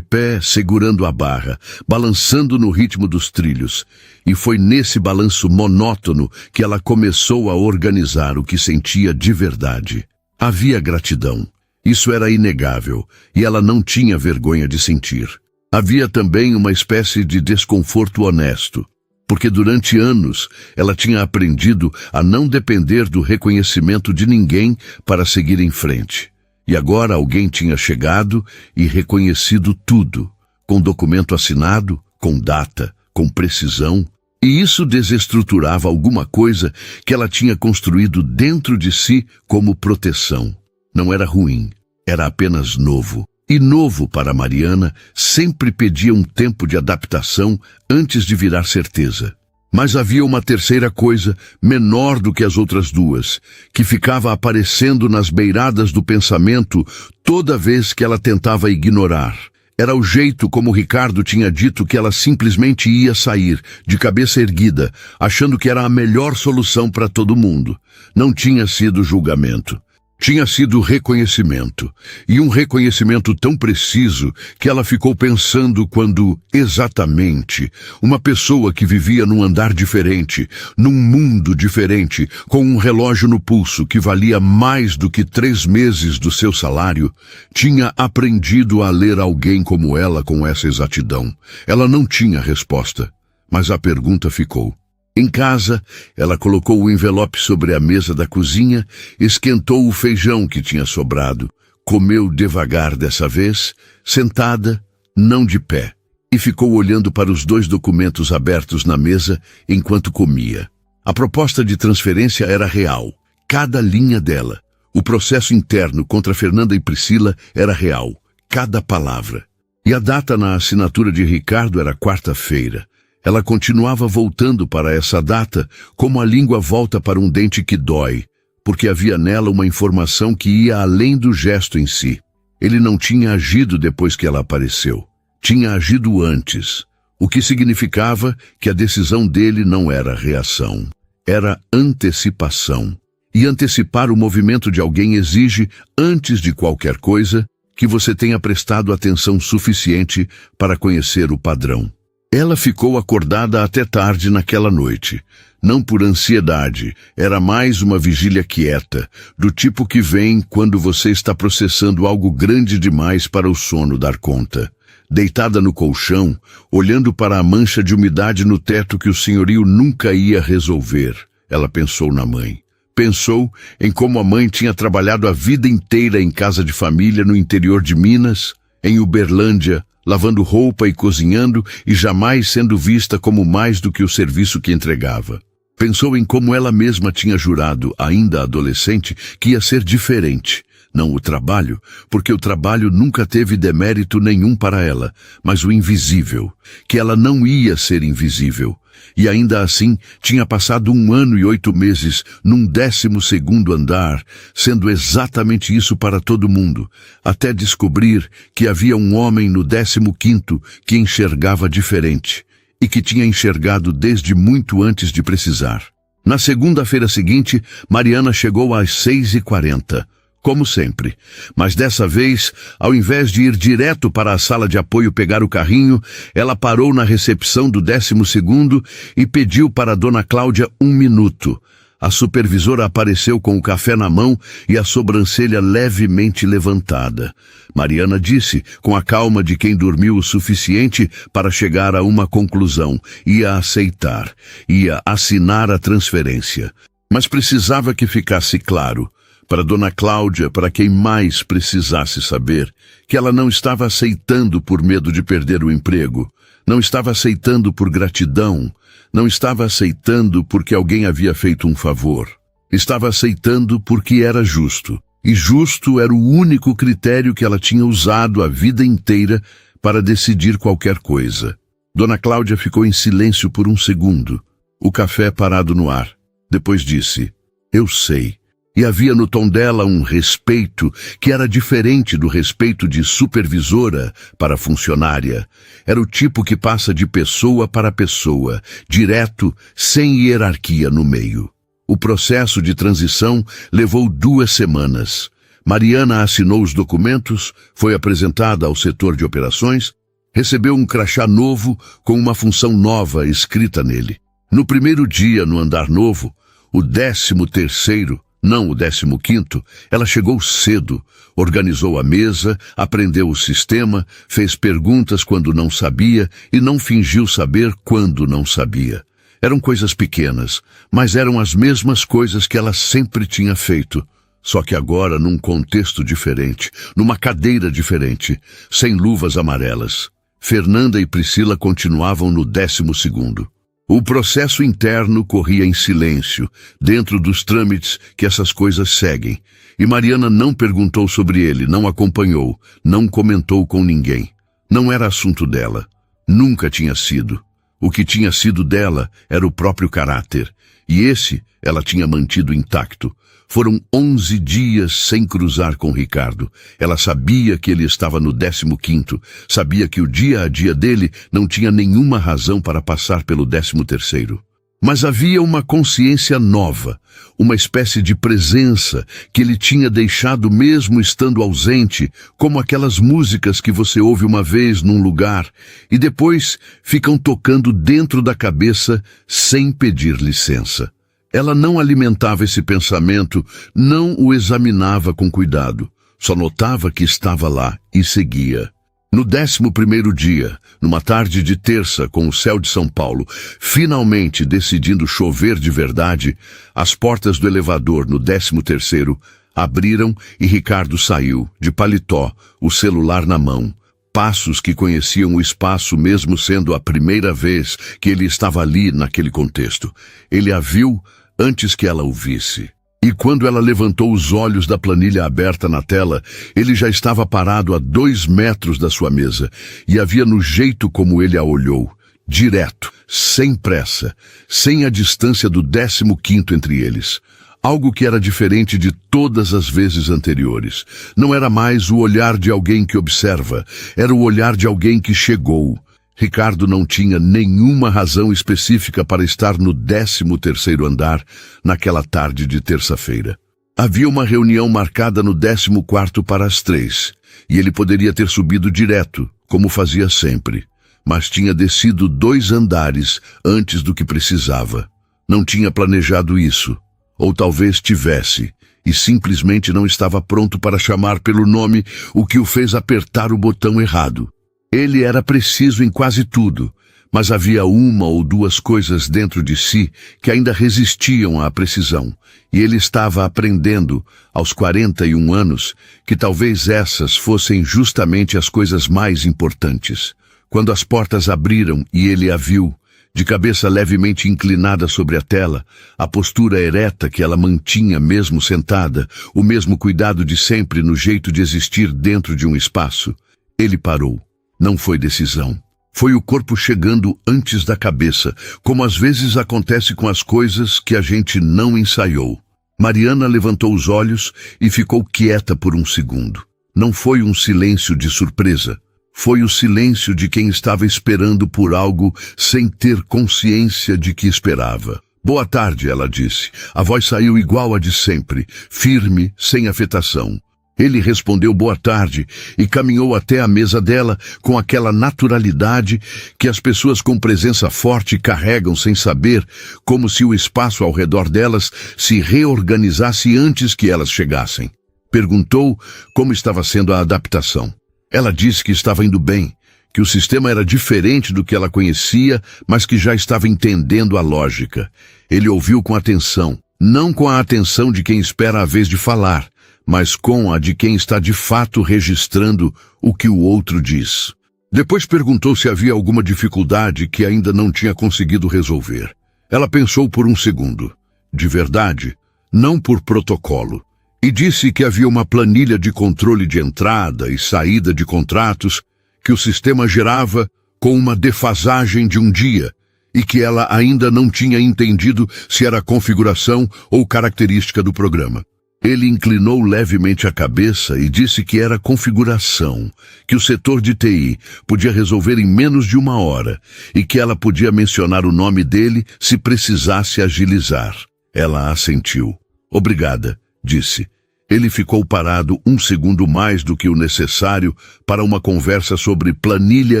pé, segurando a barra, balançando no ritmo dos trilhos. E foi nesse balanço monótono que ela começou a organizar o que sentia de verdade. Havia gratidão. Isso era inegável, e ela não tinha vergonha de sentir. Havia também uma espécie de desconforto honesto, porque durante anos ela tinha aprendido a não depender do reconhecimento de ninguém para seguir em frente. E agora alguém tinha chegado e reconhecido tudo, com documento assinado, com data, com precisão, e isso desestruturava alguma coisa que ela tinha construído dentro de si como proteção. Não era ruim, era apenas novo. E novo para Mariana sempre pedia um tempo de adaptação antes de virar certeza. Mas havia uma terceira coisa, menor do que as outras duas, que ficava aparecendo nas beiradas do pensamento toda vez que ela tentava ignorar. Era o jeito como Ricardo tinha dito que ela simplesmente ia sair, de cabeça erguida, achando que era a melhor solução para todo mundo. Não tinha sido julgamento. Tinha sido reconhecimento, e um reconhecimento tão preciso que ela ficou pensando quando, exatamente, uma pessoa que vivia num andar diferente, num mundo diferente, com um relógio no pulso que valia mais do que 3 meses do seu salário, tinha aprendido a ler alguém como ela com essa exatidão. Ela não tinha resposta, mas a pergunta ficou. Em casa, ela colocou o envelope sobre a mesa da cozinha, esquentou o feijão que tinha sobrado, comeu devagar dessa vez, sentada, não de pé, e ficou olhando para os 2 documentos abertos na mesa enquanto comia. A proposta de transferência era real, cada linha dela. O processo interno contra Fernanda e Priscila era real, cada palavra. E a data na assinatura de Ricardo era quarta-feira. Ela continuava voltando para essa data como a língua volta para um dente que dói, porque havia nela uma informação que ia além do gesto em si. Ele não tinha agido depois que ela apareceu. Tinha agido antes, o que significava que a decisão dele não era reação, era antecipação. E antecipar o movimento de alguém exige, antes de qualquer coisa, que você tenha prestado atenção suficiente para conhecer o padrão. Ela ficou acordada até tarde naquela noite. Não por ansiedade, era mais uma vigília quieta, do tipo que vem quando você está processando algo grande demais para o sono dar conta. Deitada no colchão, olhando para a mancha de umidade no teto que o senhorio nunca ia resolver, ela pensou na mãe. Pensou em como a mãe tinha trabalhado a vida inteira em casa de família no interior de Minas, em Uberlândia, lavando roupa e cozinhando e jamais sendo vista como mais do que o serviço que entregava. Pensou em como ela mesma tinha jurado, ainda adolescente, que ia ser diferente. Não o trabalho, porque o trabalho nunca teve demérito nenhum para ela, mas o invisível, que ela não ia ser invisível. E ainda assim, tinha passado 1 ano e 8 meses num 12º andar, sendo exatamente isso para todo mundo, até descobrir que havia um homem no 15º que enxergava diferente, e que tinha enxergado desde muito antes de precisar. Na segunda-feira seguinte, Mariana chegou às 6h40. Como sempre, mas dessa vez, ao invés de ir direto para a sala de apoio pegar o carrinho, ela parou na recepção do 12º e pediu para Dona Cláudia 1 minuto. A supervisora apareceu com o café na mão e a sobrancelha levemente levantada. Mariana disse, com a calma de quem dormiu o suficiente para chegar a uma conclusão, ia aceitar, ia assinar a transferência. Mas precisava que ficasse claro, para Dona Cláudia, para quem mais precisasse saber, que ela não estava aceitando por medo de perder o emprego, não estava aceitando por gratidão, não estava aceitando porque alguém havia feito um favor. Estava aceitando porque era justo, e justo era o único critério que ela tinha usado a vida inteira para decidir qualquer coisa. Dona Cláudia ficou em silêncio por 1 segundo. o café parado no ar. Depois disse: "Eu sei." E havia no tom dela um respeito que era diferente do respeito de supervisora para funcionária. Era o tipo que passa de pessoa para pessoa, direto, sem hierarquia no meio. O processo de transição levou 2 semanas. Mariana assinou os documentos, foi apresentada ao setor de operações, recebeu um crachá novo com uma função nova escrita nele. No primeiro dia no andar novo, o 13º, não o 15º, ela chegou cedo, organizou a mesa, aprendeu o sistema, fez perguntas quando não sabia e não fingiu saber quando não sabia. Eram coisas pequenas, mas eram as mesmas coisas que ela sempre tinha feito. Só que agora num contexto diferente, numa cadeira diferente, sem luvas amarelas. Fernanda e Priscila continuavam no 12º. O processo interno corria em silêncio, dentro dos trâmites que essas coisas seguem. E Mariana não perguntou sobre ele, não acompanhou, não comentou com ninguém. Não era assunto dela. Nunca tinha sido. O que tinha sido dela era o próprio caráter. E esse ela tinha mantido intacto. Foram 11 dias sem cruzar com Ricardo. Ela sabia que ele estava no 15º, sabia que o dia a dia dele não tinha nenhuma razão para passar pelo 13º. Mas havia uma consciência nova, uma espécie de presença que ele tinha deixado mesmo estando ausente, como aquelas músicas que você ouve uma vez num lugar e depois ficam tocando dentro da cabeça sem pedir licença. Ela não alimentava esse pensamento, não o examinava com cuidado. Só notava que estava lá e seguia. No 11º dia, numa tarde de terça com o céu de São Paulo, finalmente decidindo chover de verdade, as portas do elevador no 13º abriram e Ricardo saiu, de paletó, o celular na mão. Passos que conheciam o espaço mesmo sendo a primeira vez que ele estava ali naquele contexto. Ele a viu antes que ela o visse. E quando ela levantou os olhos da planilha aberta na tela, ele já estava parado a 2 metros da sua mesa, e havia no jeito como ele a olhou, direto, sem pressa, sem a distância do 15º entre eles. Algo que era diferente de todas as vezes anteriores. Não era mais o olhar de alguém que observa, era o olhar de alguém que chegou. Ricardo não tinha nenhuma razão específica para estar no 13º andar naquela tarde de terça-feira. Havia uma reunião marcada no 14º para as 3, e ele poderia ter subido direto, como fazia sempre, mas tinha descido 2 andares antes do que precisava. Não tinha planejado isso, ou talvez tivesse, e simplesmente não estava pronto para chamar pelo nome o que o fez apertar o botão errado. Ele era preciso em quase tudo, mas havia 1 ou 2 coisas dentro de si que ainda resistiam à precisão, e ele estava aprendendo, aos 41 anos, que talvez essas fossem justamente as coisas mais importantes. Quando as portas abriram e ele a viu, de cabeça levemente inclinada sobre a tela, a postura ereta que ela mantinha mesmo sentada, o mesmo cuidado de sempre no jeito de existir dentro de um espaço, ele parou. Não foi decisão. Foi o corpo chegando antes da cabeça, como às vezes acontece com as coisas que a gente não ensaiou. Mariana levantou os olhos e ficou quieta por um segundo. Não foi um silêncio de surpresa. Foi o silêncio de quem estava esperando por algo sem ter consciência de que esperava. "Boa tarde", ela disse. A voz saiu igual a de sempre, firme, sem afetação. Ele respondeu boa tarde e caminhou até a mesa dela com aquela naturalidade que as pessoas com presença forte carregam sem saber, como se o espaço ao redor delas se reorganizasse antes que elas chegassem. Perguntou como estava sendo a adaptação. Ela disse que estava indo bem, que o sistema era diferente do que ela conhecia, mas que já estava entendendo a lógica. Ele ouviu com atenção, não com a atenção de quem espera a vez de falar, mas com a de quem está de fato registrando o que o outro diz. Depois perguntou se havia alguma dificuldade que ainda não tinha conseguido resolver. Ela pensou por um segundo. De verdade, não por protocolo. E disse que havia uma planilha de controle de entrada e saída de contratos que o sistema gerava com uma defasagem de um dia e que ela ainda não tinha entendido se era configuração ou característica do programa. Ele inclinou levemente a cabeça e disse que era configuração, que o setor de TI podia resolver em menos de 1 hora e que ela podia mencionar o nome dele se precisasse agilizar. Ela assentiu. Obrigada, disse. Ele ficou parado 1 segundo mais do que o necessário para uma conversa sobre planilha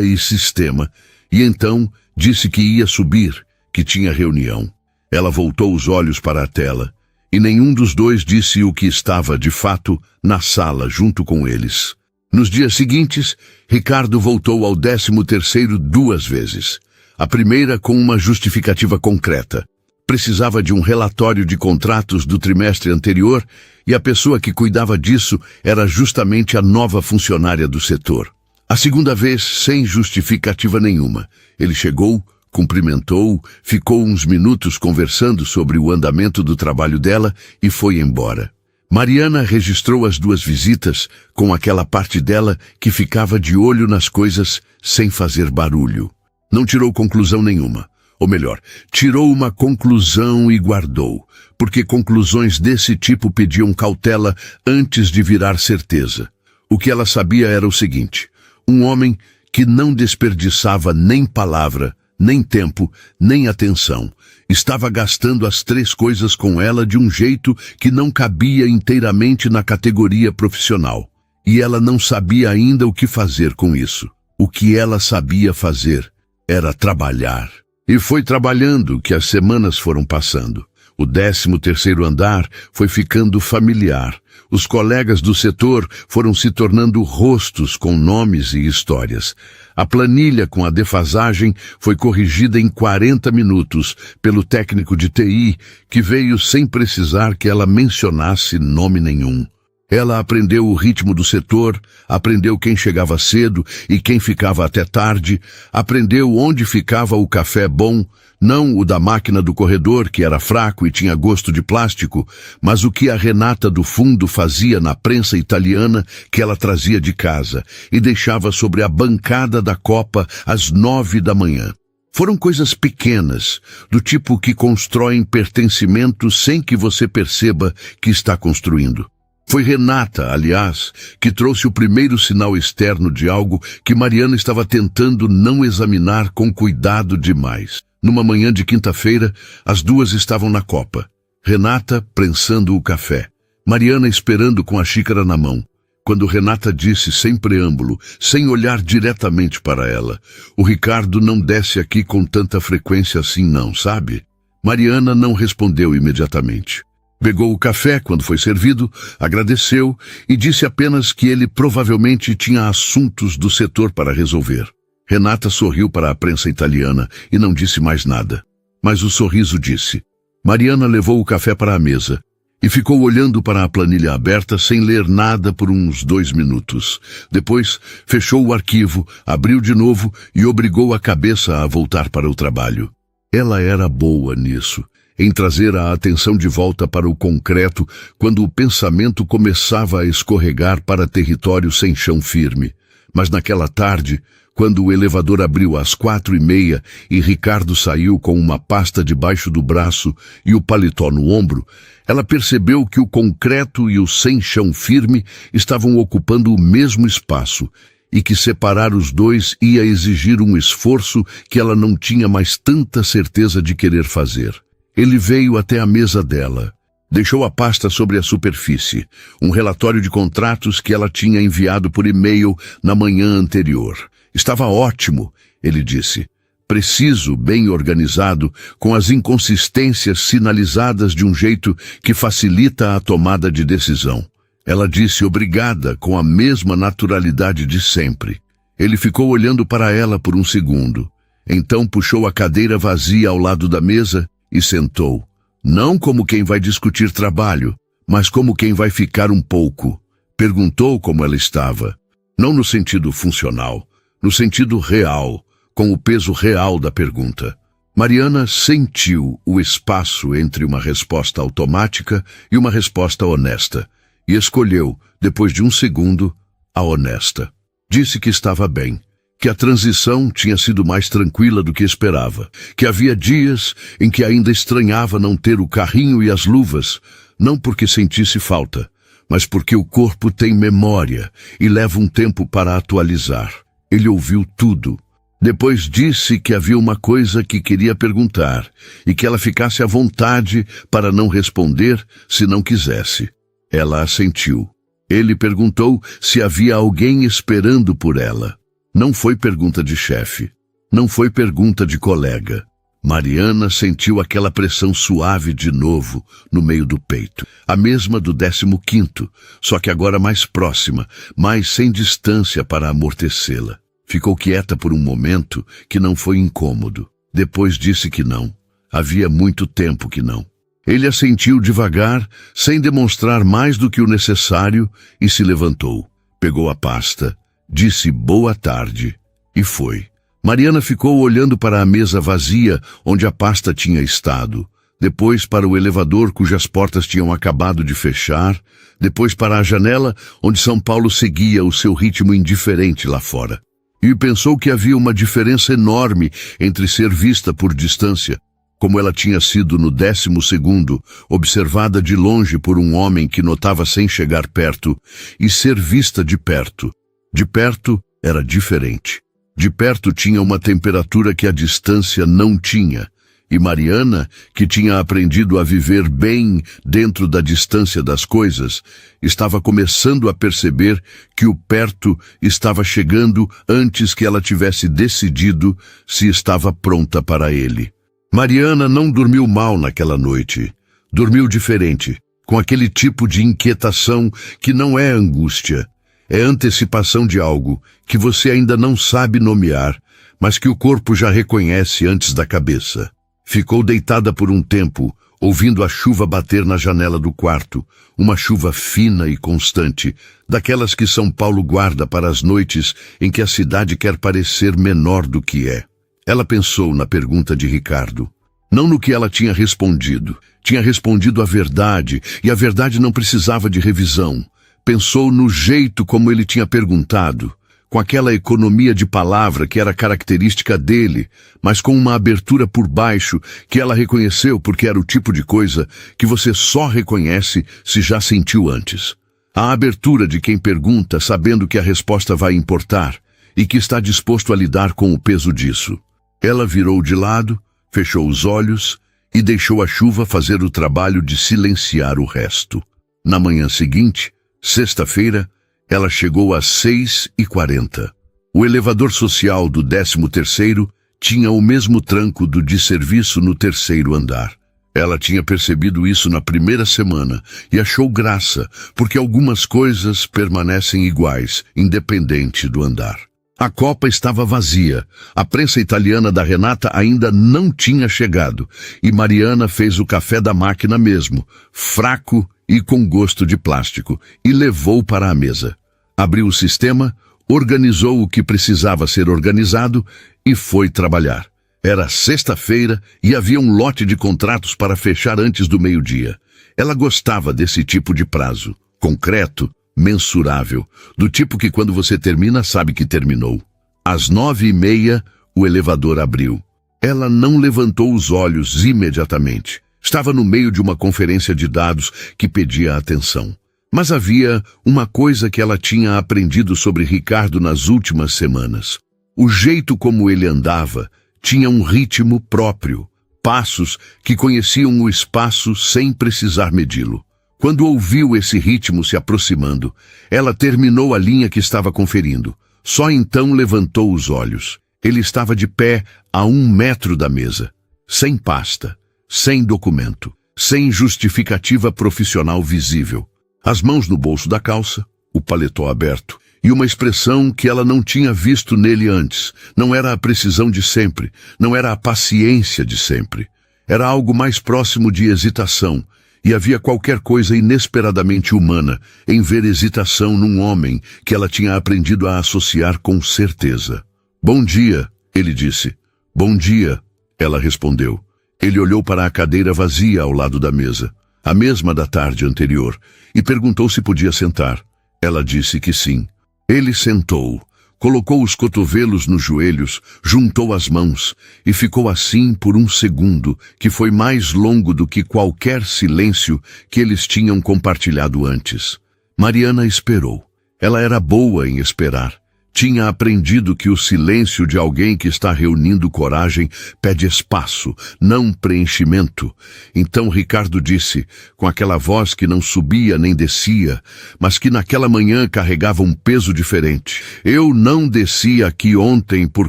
e sistema, e então disse que ia subir, que tinha reunião. Ela voltou os olhos para a tela, e nenhum dos dois disse o que estava, de fato, na sala junto com eles. Nos dias seguintes, Ricardo voltou ao 13º 2 vezes. A primeira com uma justificativa concreta. Precisava de um relatório de contratos do trimestre anterior e a pessoa que cuidava disso era justamente a nova funcionária do setor. A segunda vez, sem justificativa nenhuma. Ele chegou, cumprimentou, ficou uns minutos conversando sobre o andamento do trabalho dela e foi embora. Mariana registrou as 2 visitas com aquela parte dela que ficava de olho nas coisas sem fazer barulho. Não tirou conclusão nenhuma. Ou melhor, tirou uma conclusão e guardou, porque conclusões desse tipo pediam cautela antes de virar certeza. O que ela sabia era o seguinte: um homem que não desperdiçava nem palavra, nem tempo, nem atenção, estava gastando as 3 coisas com ela de um jeito que não cabia inteiramente na categoria profissional. E ela não sabia ainda o que fazer com isso. O que ela sabia fazer era trabalhar. E foi trabalhando que as semanas foram passando. O 13º andar foi ficando familiar. Os colegas do setor foram se tornando rostos com nomes e histórias. A planilha com a defasagem foi corrigida em 40 minutos pelo técnico de TI, que veio sem precisar que ela mencionasse nome nenhum. Ela aprendeu o ritmo do setor, aprendeu quem chegava cedo e quem ficava até tarde, aprendeu onde ficava o café bom, não o da máquina do corredor, que era fraco e tinha gosto de plástico, mas o que a Renata do fundo fazia na prensa italiana que ela trazia de casa e deixava sobre a bancada da copa às 9 da manhã. Foram coisas pequenas, do tipo que constroem pertencimento sem que você perceba que está construindo. Foi Renata, aliás, que trouxe o primeiro sinal externo de algo que Mariana estava tentando não examinar com cuidado demais. Numa manhã de quinta-feira, as 2 estavam na copa. Renata prensando o café, Mariana esperando com a xícara na mão. Quando Renata disse sem preâmbulo, sem olhar diretamente para ela: "O Ricardo não desce aqui com tanta frequência assim não, sabe?" Mariana não respondeu imediatamente. Pegou o café quando foi servido, agradeceu e disse apenas que ele provavelmente tinha assuntos do setor para resolver. Renata sorriu para a prensa italiana e não disse mais nada. Mas o sorriso disse. Mariana levou o café para a mesa e ficou olhando para a planilha aberta sem ler nada por uns 2 minutos. Depois, fechou o arquivo, abriu de novo e obrigou a cabeça a voltar para o trabalho. Ela era boa nisso, em trazer a atenção de volta para o concreto quando o pensamento começava a escorregar para território sem chão firme. Mas naquela tarde, quando o elevador abriu às 4h30 e Ricardo saiu com uma pasta debaixo do braço e o paletó no ombro, ela percebeu que o concreto e o sem chão firme estavam ocupando o mesmo espaço e que separar os dois ia exigir um esforço que ela não tinha mais tanta certeza de querer fazer. Ele veio até a mesa dela. Deixou a pasta sobre a superfície, um relatório de contratos que ela tinha enviado por e-mail na manhã anterior. Estava ótimo, ele disse. Preciso, bem organizado, com as inconsistências sinalizadas de um jeito que facilita a tomada de decisão. Ela disse obrigada com a mesma naturalidade de sempre. Ele ficou olhando para ela por um segundo. Então puxou a cadeira vazia ao lado da mesa e sentou. Não como quem vai discutir trabalho, mas como quem vai ficar um pouco. Perguntou como ela estava. Não no sentido funcional, no sentido real, com o peso real da pergunta. Mariana sentiu o espaço entre uma resposta automática e uma resposta honesta, e escolheu, depois de um segundo, a honesta. Disse que estava bem, que a transição tinha sido mais tranquila do que esperava, que havia dias em que ainda estranhava não ter o carrinho e as luvas, não porque sentisse falta, mas porque o corpo tem memória e leva um tempo para atualizar. Ele ouviu tudo. Depois disse que havia uma coisa que queria perguntar e que ela ficasse à vontade para não responder se não quisesse. Ela assentiu. Ele perguntou se havia alguém esperando por ela. Não foi pergunta de chefe. Não foi pergunta de colega. Mariana sentiu aquela pressão suave de novo no meio do peito. A mesma do 15º, só que agora mais próxima, mais sem distância para amortecê-la. Ficou quieta por um momento que não foi incômodo. Depois disse que não. Havia muito tempo que não. Ele assentiu devagar, sem demonstrar mais do que o necessário, e se levantou. Pegou a pasta, disse boa tarde e foi. Mariana ficou olhando para a mesa vazia onde a pasta tinha estado, depois para o elevador cujas portas tinham acabado de fechar, depois para a janela onde São Paulo seguia o seu ritmo indiferente lá fora. E pensou que havia uma diferença enorme entre ser vista por distância, como ela tinha sido no 12º, observada de longe por um homem que notava sem chegar perto, e ser vista de perto. De perto era diferente. De perto tinha uma temperatura que a distância não tinha, e Mariana, que tinha aprendido a viver bem dentro da distância das coisas, estava começando a perceber que o perto estava chegando antes que ela tivesse decidido se estava pronta para ele. Mariana não dormiu mal naquela noite. Dormiu diferente, com aquele tipo de inquietação que não é angústia. É antecipação de algo que você ainda não sabe nomear, mas que o corpo já reconhece antes da cabeça. Ficou deitada por um tempo, ouvindo a chuva bater na janela do quarto, uma chuva fina e constante, daquelas que São Paulo guarda para as noites em que a cidade quer parecer menor do que é. Ela pensou na pergunta de Ricardo. Não no que ela tinha respondido. Tinha respondido a verdade, e a verdade não precisava de revisão. Pensou no jeito como ele tinha perguntado, com aquela economia de palavra que era característica dele, mas com uma abertura por baixo que ela reconheceu porque era o tipo de coisa que você só reconhece se já sentiu antes. A abertura de quem pergunta sabendo que a resposta vai importar e que está disposto a lidar com o peso disso. Ela virou de lado, fechou os olhos e deixou a chuva fazer o trabalho de silenciar o resto. Na manhã seguinte, sexta-feira, ela chegou às 6h40. O elevador social do 13º tinha o mesmo tranco do de serviço no 3º andar. Ela tinha percebido isso na primeira semana e achou graça, porque algumas coisas permanecem iguais, independente do andar. A copa estava vazia, a prensa italiana da Renata ainda não tinha chegado, e Mariana fez o café da máquina mesmo, fraco e com gosto de plástico, e levou para a mesa. Abriu o sistema, organizou o que precisava ser organizado e foi trabalhar. Era sexta-feira e havia um lote de contratos para fechar antes do meio-dia. Ela gostava desse tipo de prazo, concreto, mensurável, do tipo que quando você termina sabe que terminou. Às 9h30, o elevador abriu. Ela não levantou os olhos imediatamente. Estava no meio de uma conferência de dados que pedia atenção. Mas havia uma coisa que ela tinha aprendido sobre Ricardo nas últimas semanas. O jeito como ele andava tinha um ritmo próprio, passos que conheciam o espaço sem precisar medi-lo. Quando ouviu esse ritmo se aproximando, ela terminou a linha que estava conferindo. Só então levantou os olhos. Ele estava de pé a 1 metro da mesa, sem pasta, sem documento, sem justificativa profissional visível. As mãos no bolso da calça, o paletó aberto, e uma expressão que ela não tinha visto nele antes. Não era a precisão de sempre, não era a paciência de sempre. Era algo mais próximo de hesitação, e havia qualquer coisa inesperadamente humana em ver hesitação num homem que ela tinha aprendido a associar com certeza. "Bom dia", ele disse. "Bom dia", ela respondeu. Ele olhou para a cadeira vazia ao lado da mesa, a mesma da tarde anterior, e perguntou se podia sentar. Ela disse que sim. Ele sentou, Colocou os cotovelos nos joelhos, juntou as mãos e ficou assim por um segundo, que foi mais longo do que qualquer silêncio que eles tinham compartilhado antes. Mariana esperou. Ela era boa em esperar. Tinha aprendido que o silêncio de alguém que está reunindo coragem pede espaço, não preenchimento. Então Ricardo disse, com aquela voz que não subia nem descia, mas que naquela manhã carregava um peso diferente: eu não desci aqui ontem por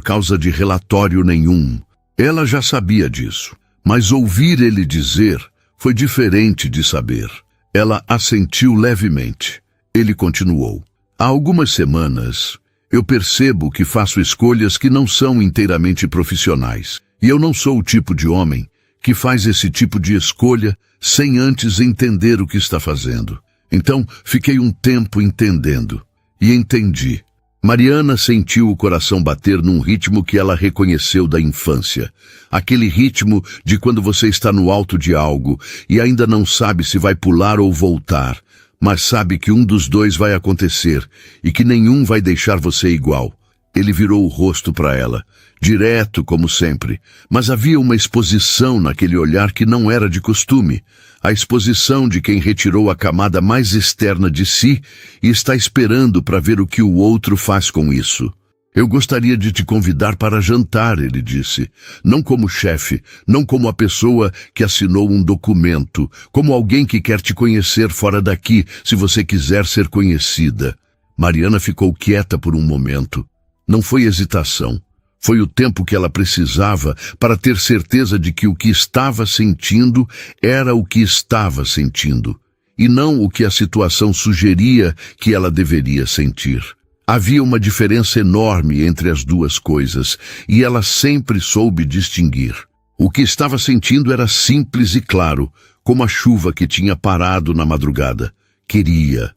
causa de relatório nenhum. Ela já sabia disso, mas ouvir ele dizer foi diferente de saber. Ela assentiu levemente. Ele continuou. Há algumas semanas, eu percebo que faço escolhas que não são inteiramente profissionais. E eu não sou o tipo de homem que faz esse tipo de escolha sem antes entender o que está fazendo. Então, fiquei um tempo entendendo. E entendi. Mariana sentiu o coração bater num ritmo que ela reconheceu da infância. Aquele ritmo de quando você está no alto de algo e ainda não sabe se vai pular ou voltar, mas sabe que um dos dois vai acontecer e que nenhum vai deixar você igual. Ele virou o rosto para ela, direto como sempre, mas havia uma exposição naquele olhar que não era de costume, a exposição de quem retirou a camada mais externa de si e está esperando para ver o que o outro faz com isso. Eu gostaria de te convidar para jantar, ele disse. Não como chefe, não como a pessoa que assinou um documento, como alguém que quer te conhecer fora daqui, se você quiser ser conhecida. Mariana ficou quieta por um momento. Não foi hesitação. Foi o tempo que ela precisava para ter certeza de que o que estava sentindo era o que estava sentindo, e não o que a situação sugeria que ela deveria sentir. Havia uma diferença enorme entre as duas coisas, e ela sempre soube distinguir. O que estava sentindo era simples e claro, como a chuva que tinha parado na madrugada. Queria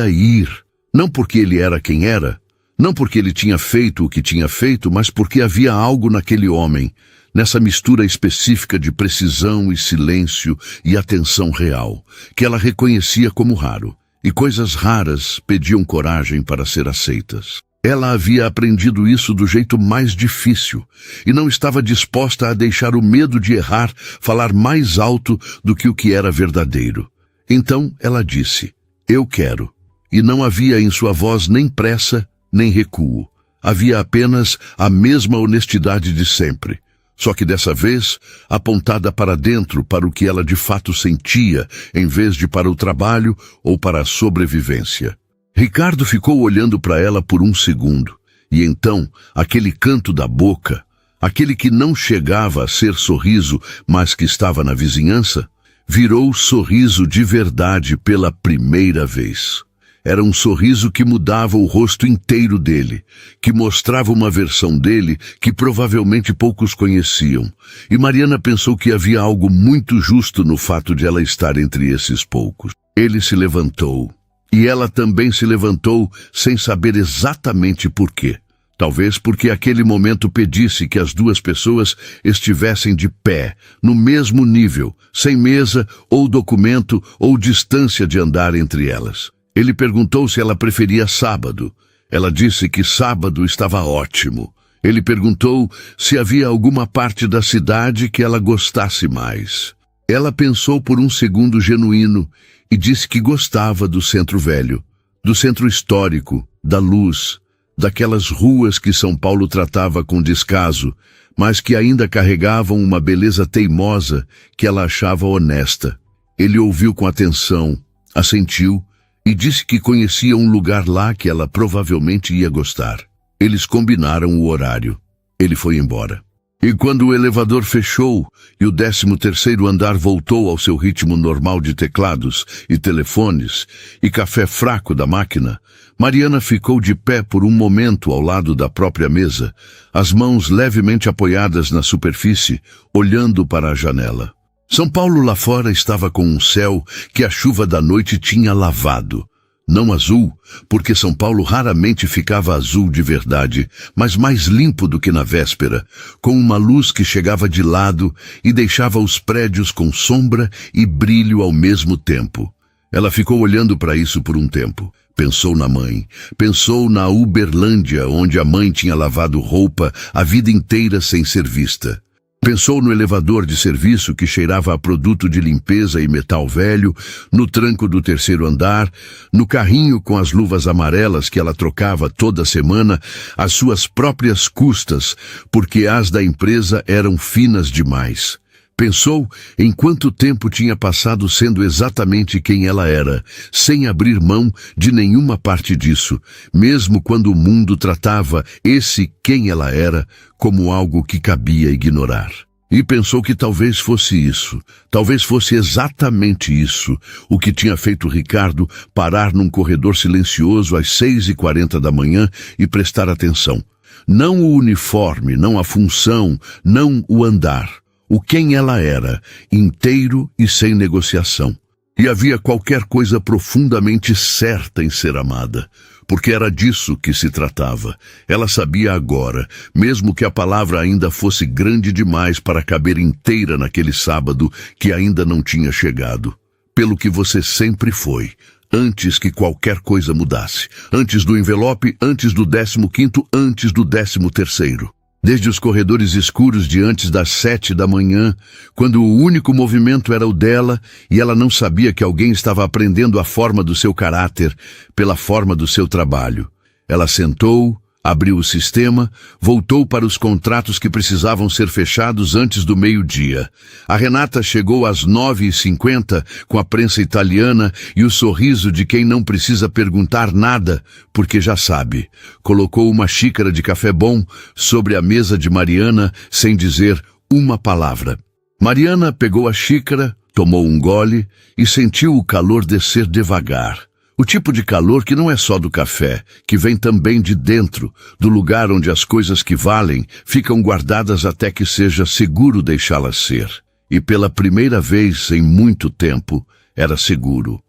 ir. Não porque ele era quem era, não porque ele tinha feito o que tinha feito, mas porque havia algo naquele homem, nessa mistura específica de precisão e silêncio e atenção real, que ela reconhecia como raro. E coisas raras pediam coragem para ser aceitas. Ela havia aprendido isso do jeito mais difícil e não estava disposta a deixar o medo de errar falar mais alto do que o que era verdadeiro. Então ela disse, eu quero. E não havia em sua voz nem pressa, nem recuo. Havia apenas a mesma honestidade de sempre. Só que dessa vez, apontada para dentro, para o que ela de fato sentia, em vez de para o trabalho ou para a sobrevivência. Ricardo ficou olhando para ela por um segundo, e então, aquele canto da boca, aquele que não chegava a ser sorriso, mas que estava na vizinhança, virou sorriso de verdade pela primeira vez. Era um sorriso que mudava o rosto inteiro dele, que mostrava uma versão dele que provavelmente poucos conheciam. E Mariana pensou que havia algo muito justo no fato de ela estar entre esses poucos. Ele se levantou, e ela também se levantou sem saber exatamente por quê. Talvez porque aquele momento pedisse que as duas pessoas estivessem de pé, no mesmo nível, sem mesa ou documento ou distância de andar entre elas. Ele perguntou se ela preferia sábado. Ela disse que sábado estava ótimo. Ele perguntou se havia alguma parte da cidade que ela gostasse mais. Ela pensou por um segundo genuíno e disse que gostava do centro velho, do centro histórico, da luz, daquelas ruas que São Paulo tratava com descaso, mas que ainda carregavam uma beleza teimosa que ela achava honesta. Ele ouviu com atenção, assentiu, e disse que conhecia um lugar lá que ela provavelmente ia gostar. Eles combinaram o horário. Ele foi embora. E quando o elevador fechou e o 13º andar voltou ao seu ritmo normal de teclados e telefones e café fraco da máquina, Mariana ficou de pé por um momento ao lado da própria mesa, as mãos levemente apoiadas na superfície, olhando para a janela. São Paulo lá fora estava com um céu que a chuva da noite tinha lavado. Não azul, porque São Paulo raramente ficava azul de verdade, mas mais limpo do que na véspera, com uma luz que chegava de lado e deixava os prédios com sombra e brilho ao mesmo tempo. Ela ficou olhando para isso por um tempo, Pensou na mãe, pensou na Uberlândia, onde a mãe tinha lavado roupa a vida inteira sem ser vista. Pensou no elevador de serviço que cheirava a produto de limpeza e metal velho, no tranco do terceiro andar, no carrinho com as luvas amarelas que ela trocava toda semana às suas próprias custas, porque as da empresa eram finas demais. Pensou em quanto tempo tinha passado sendo exatamente quem ela era, sem abrir mão de nenhuma parte disso, mesmo quando o mundo tratava esse quem ela era como algo que cabia ignorar. E pensou que talvez fosse isso, talvez fosse exatamente isso, o que tinha feito Ricardo parar num corredor silencioso às 6h40 da manhã e prestar atenção. Não o uniforme, não a função, não o andar. O quem ela era, inteiro e sem negociação. E havia qualquer coisa profundamente certa em ser amada, porque era disso que se tratava. Ela sabia agora, mesmo que a palavra ainda fosse grande demais para caber inteira naquele sábado que ainda não tinha chegado. Pelo que você sempre foi, antes que qualquer coisa mudasse. Antes do envelope, antes do 15º, antes do 13º. Desde os corredores escuros de antes das 7 da manhã, quando o único movimento era o dela e ela não sabia que alguém estava aprendendo a forma do seu caráter pela forma do seu trabalho. Ela sentou, abriu o sistema, voltou para os contratos que precisavam ser fechados antes do meio-dia. A Renata chegou às 9h50 com a prensa italiana e o sorriso de quem não precisa perguntar nada, porque já sabe. Colocou uma xícara de café bom sobre a mesa de Mariana sem dizer uma palavra. Mariana pegou a xícara, tomou um gole e sentiu o calor descer devagar. O tipo de calor que não é só do café, que vem também de dentro, do lugar onde as coisas que valem ficam guardadas até que seja seguro deixá-las ser. E pela primeira vez em muito tempo, era seguro.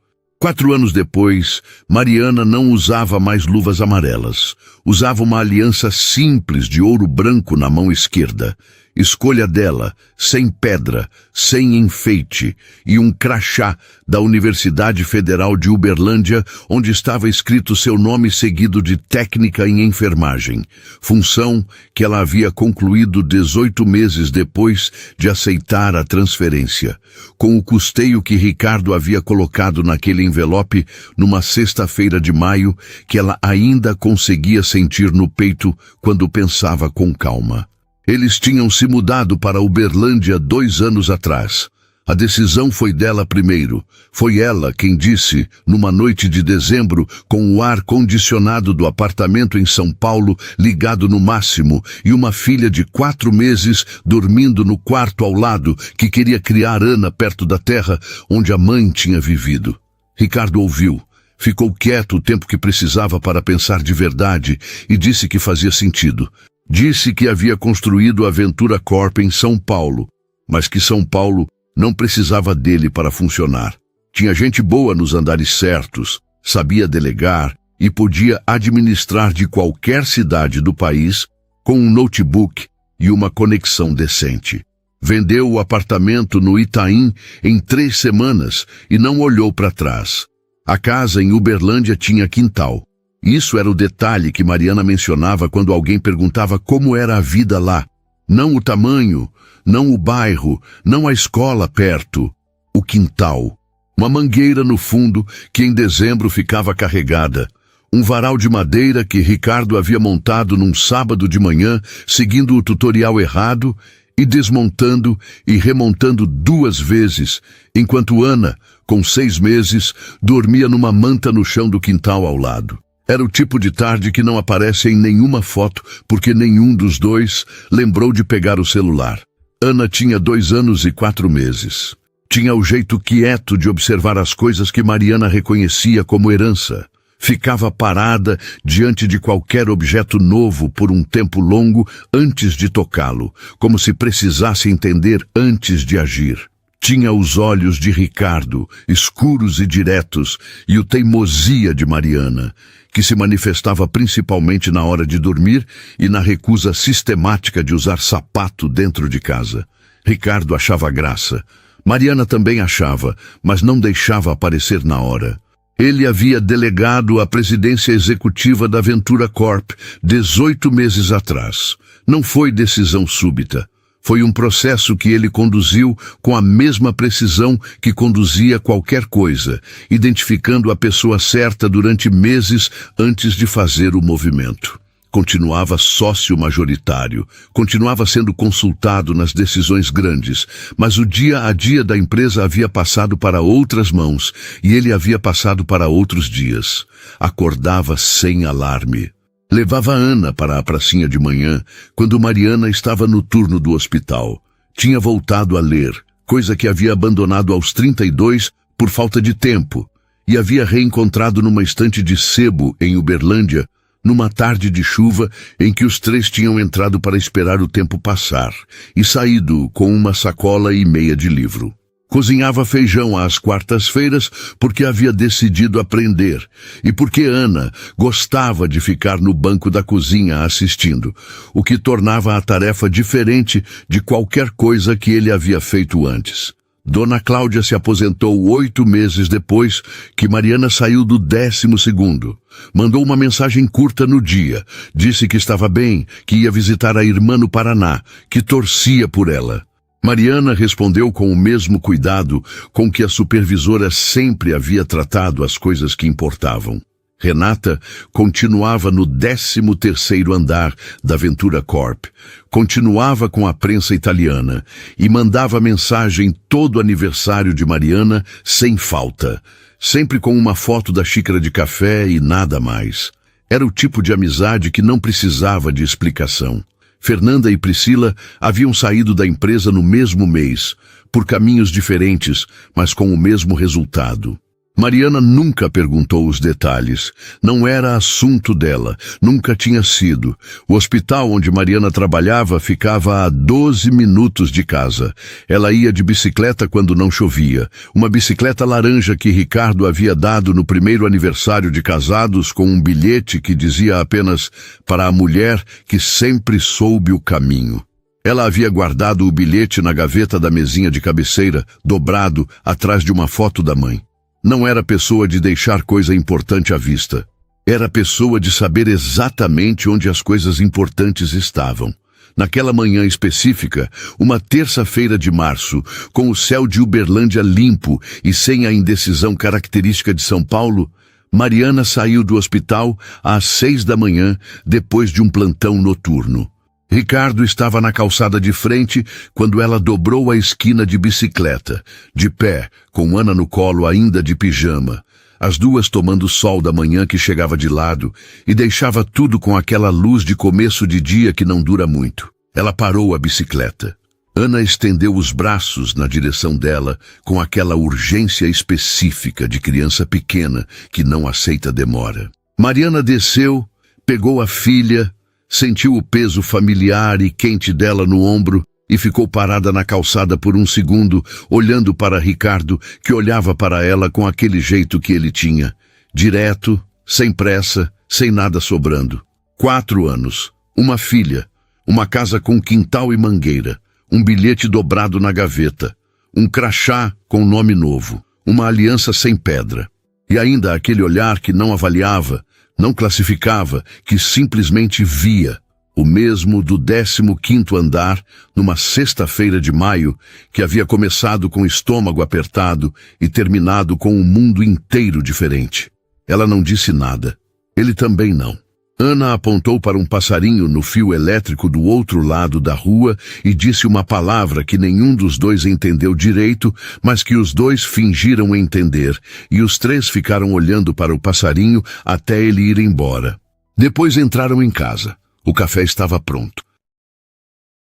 4 anos depois, Mariana não usava mais luvas amarelas. Usava uma aliança simples de ouro branco na mão esquerda. Escolha dela, sem pedra, sem enfeite, e um crachá da Universidade Federal de Uberlândia, onde estava escrito seu nome seguido de técnica em enfermagem, função que ela havia concluído 18 meses depois de aceitar a transferência, com o custeio que Ricardo havia colocado naquele envelope numa sexta-feira de maio que ela ainda conseguia sentir no peito quando pensava com calma. Eles tinham se mudado para Uberlândia 2 anos atrás. A decisão foi dela primeiro. Foi ela quem disse, numa noite de dezembro, com o ar-condicionado do apartamento em São Paulo ligado no máximo e uma filha de 4 meses dormindo no quarto ao lado, que queria criar Ana perto da terra onde a mãe tinha vivido. Ricardo ouviu. Ficou quieto o tempo que precisava para pensar de verdade e disse que fazia sentido. Disse que havia construído a Ventura Corp em São Paulo, mas que São Paulo não precisava dele para funcionar. Tinha gente boa nos andares certos, sabia delegar e podia administrar de qualquer cidade do país com um notebook e uma conexão decente. Vendeu o apartamento no Itaim em 3 semanas e não olhou para trás. A casa em Uberlândia tinha quintal. Isso era o detalhe que Mariana mencionava quando alguém perguntava como era a vida lá. Não o tamanho, não o bairro, não a escola perto. O quintal. Uma mangueira no fundo que em dezembro ficava carregada. Um varal de madeira que Ricardo havia montado num sábado de manhã, seguindo o tutorial errado e desmontando e remontando 2 vezes, enquanto Ana, com 6 meses, dormia numa manta no chão do quintal ao lado. Era o tipo de tarde que não aparece em nenhuma foto, porque nenhum dos dois lembrou de pegar o celular. Ana tinha 2 anos e 4 meses. Tinha o jeito quieto de observar as coisas que Mariana reconhecia como herança. Ficava parada diante de qualquer objeto novo por um tempo longo antes de tocá-lo, como se precisasse entender antes de agir. Tinha os olhos de Ricardo, escuros e diretos, e o teimosia de Mariana, que se manifestava principalmente na hora de dormir e na recusa sistemática de usar sapato dentro de casa. Ricardo achava graça. Mariana também achava, mas não deixava aparecer na hora. Ele havia delegado a presidência executiva da Ventura Corp 18 meses atrás. Não foi decisão súbita. Foi um processo que ele conduziu com a mesma precisão que conduzia qualquer coisa, identificando a pessoa certa durante meses antes de fazer o movimento. Continuava sócio majoritário, continuava sendo consultado nas decisões grandes, mas o dia a dia da empresa havia passado para outras mãos e ele havia passado para outros dias. Acordava sem alarme. Levava Ana para a pracinha de manhã, quando Mariana estava no turno do hospital. Tinha voltado a ler, coisa que havia abandonado aos 32 por falta de tempo, e havia reencontrado numa estante de sebo em Uberlândia, numa tarde de chuva em que os três tinham entrado para esperar o tempo passar, e saído com uma sacola e meia de livro. Cozinhava feijão às quartas-feiras porque havia decidido aprender e porque Ana gostava de ficar no banco da cozinha assistindo, o que tornava a tarefa diferente de qualquer coisa que ele havia feito antes. Dona Cláudia se aposentou 8 meses depois que Mariana saiu do 12º. Mandou uma mensagem curta no dia, disse que estava bem, que ia visitar a irmã no Paraná, que torcia por ela. Mariana respondeu com o mesmo cuidado com que a supervisora sempre havia tratado as coisas que importavam. Renata continuava no 13º andar da Ventura Corp, continuava com a prensa italiana e mandava mensagem todo aniversário de Mariana sem falta, sempre com uma foto da xícara de café e nada mais. Era o tipo de amizade que não precisava de explicação. Fernanda e Priscila haviam saído da empresa no mesmo mês, por caminhos diferentes, mas com o mesmo resultado. Mariana nunca perguntou os detalhes. Não era assunto dela, nunca tinha sido. O hospital onde Mariana trabalhava ficava a 12 minutos de casa. Ela ia de bicicleta quando não chovia. Uma bicicleta laranja que Ricardo havia dado no primeiro aniversário de casados, com um bilhete que dizia apenas para a mulher que sempre soube o caminho. Ela havia guardado o bilhete na gaveta da mesinha de cabeceira, dobrado atrás de uma foto da mãe. Não era pessoa de deixar coisa importante à vista. Era pessoa de saber exatamente onde as coisas importantes estavam. Naquela manhã específica, uma terça-feira de março, com o céu de Uberlândia limpo e sem a indecisão característica de São Paulo, Mariana saiu do hospital às 6 da manhã, depois de um plantão noturno. Ricardo estava na calçada de frente quando ela dobrou a esquina de bicicleta, de pé, com Ana no colo ainda de pijama, as duas tomando sol da manhã que chegava de lado e deixava tudo com aquela luz de começo de dia que não dura muito. Ela parou a bicicleta. Ana estendeu os braços na direção dela com aquela urgência específica de criança pequena que não aceita demora. Mariana desceu, pegou a filha, sentiu o peso familiar e quente dela no ombro e ficou parada na calçada por um segundo, olhando para Ricardo, que olhava para ela com aquele jeito que ele tinha, direto, sem pressa, sem nada sobrando. 4 anos, uma filha, uma casa com quintal e mangueira, um bilhete dobrado na gaveta, um crachá com nome novo, uma aliança sem pedra. E ainda aquele olhar que não avaliava, não classificava, que simplesmente via, o mesmo do 15º andar, numa sexta-feira de maio, que havia começado com o estômago apertado e terminado com um mundo inteiro diferente. Ela não disse nada. Ele também não. Ana apontou para um passarinho no fio elétrico do outro lado da rua e disse uma palavra que nenhum dos dois entendeu direito, mas que os dois fingiram entender, e os três ficaram olhando para o passarinho até ele ir embora. Depois entraram em casa. O café estava pronto.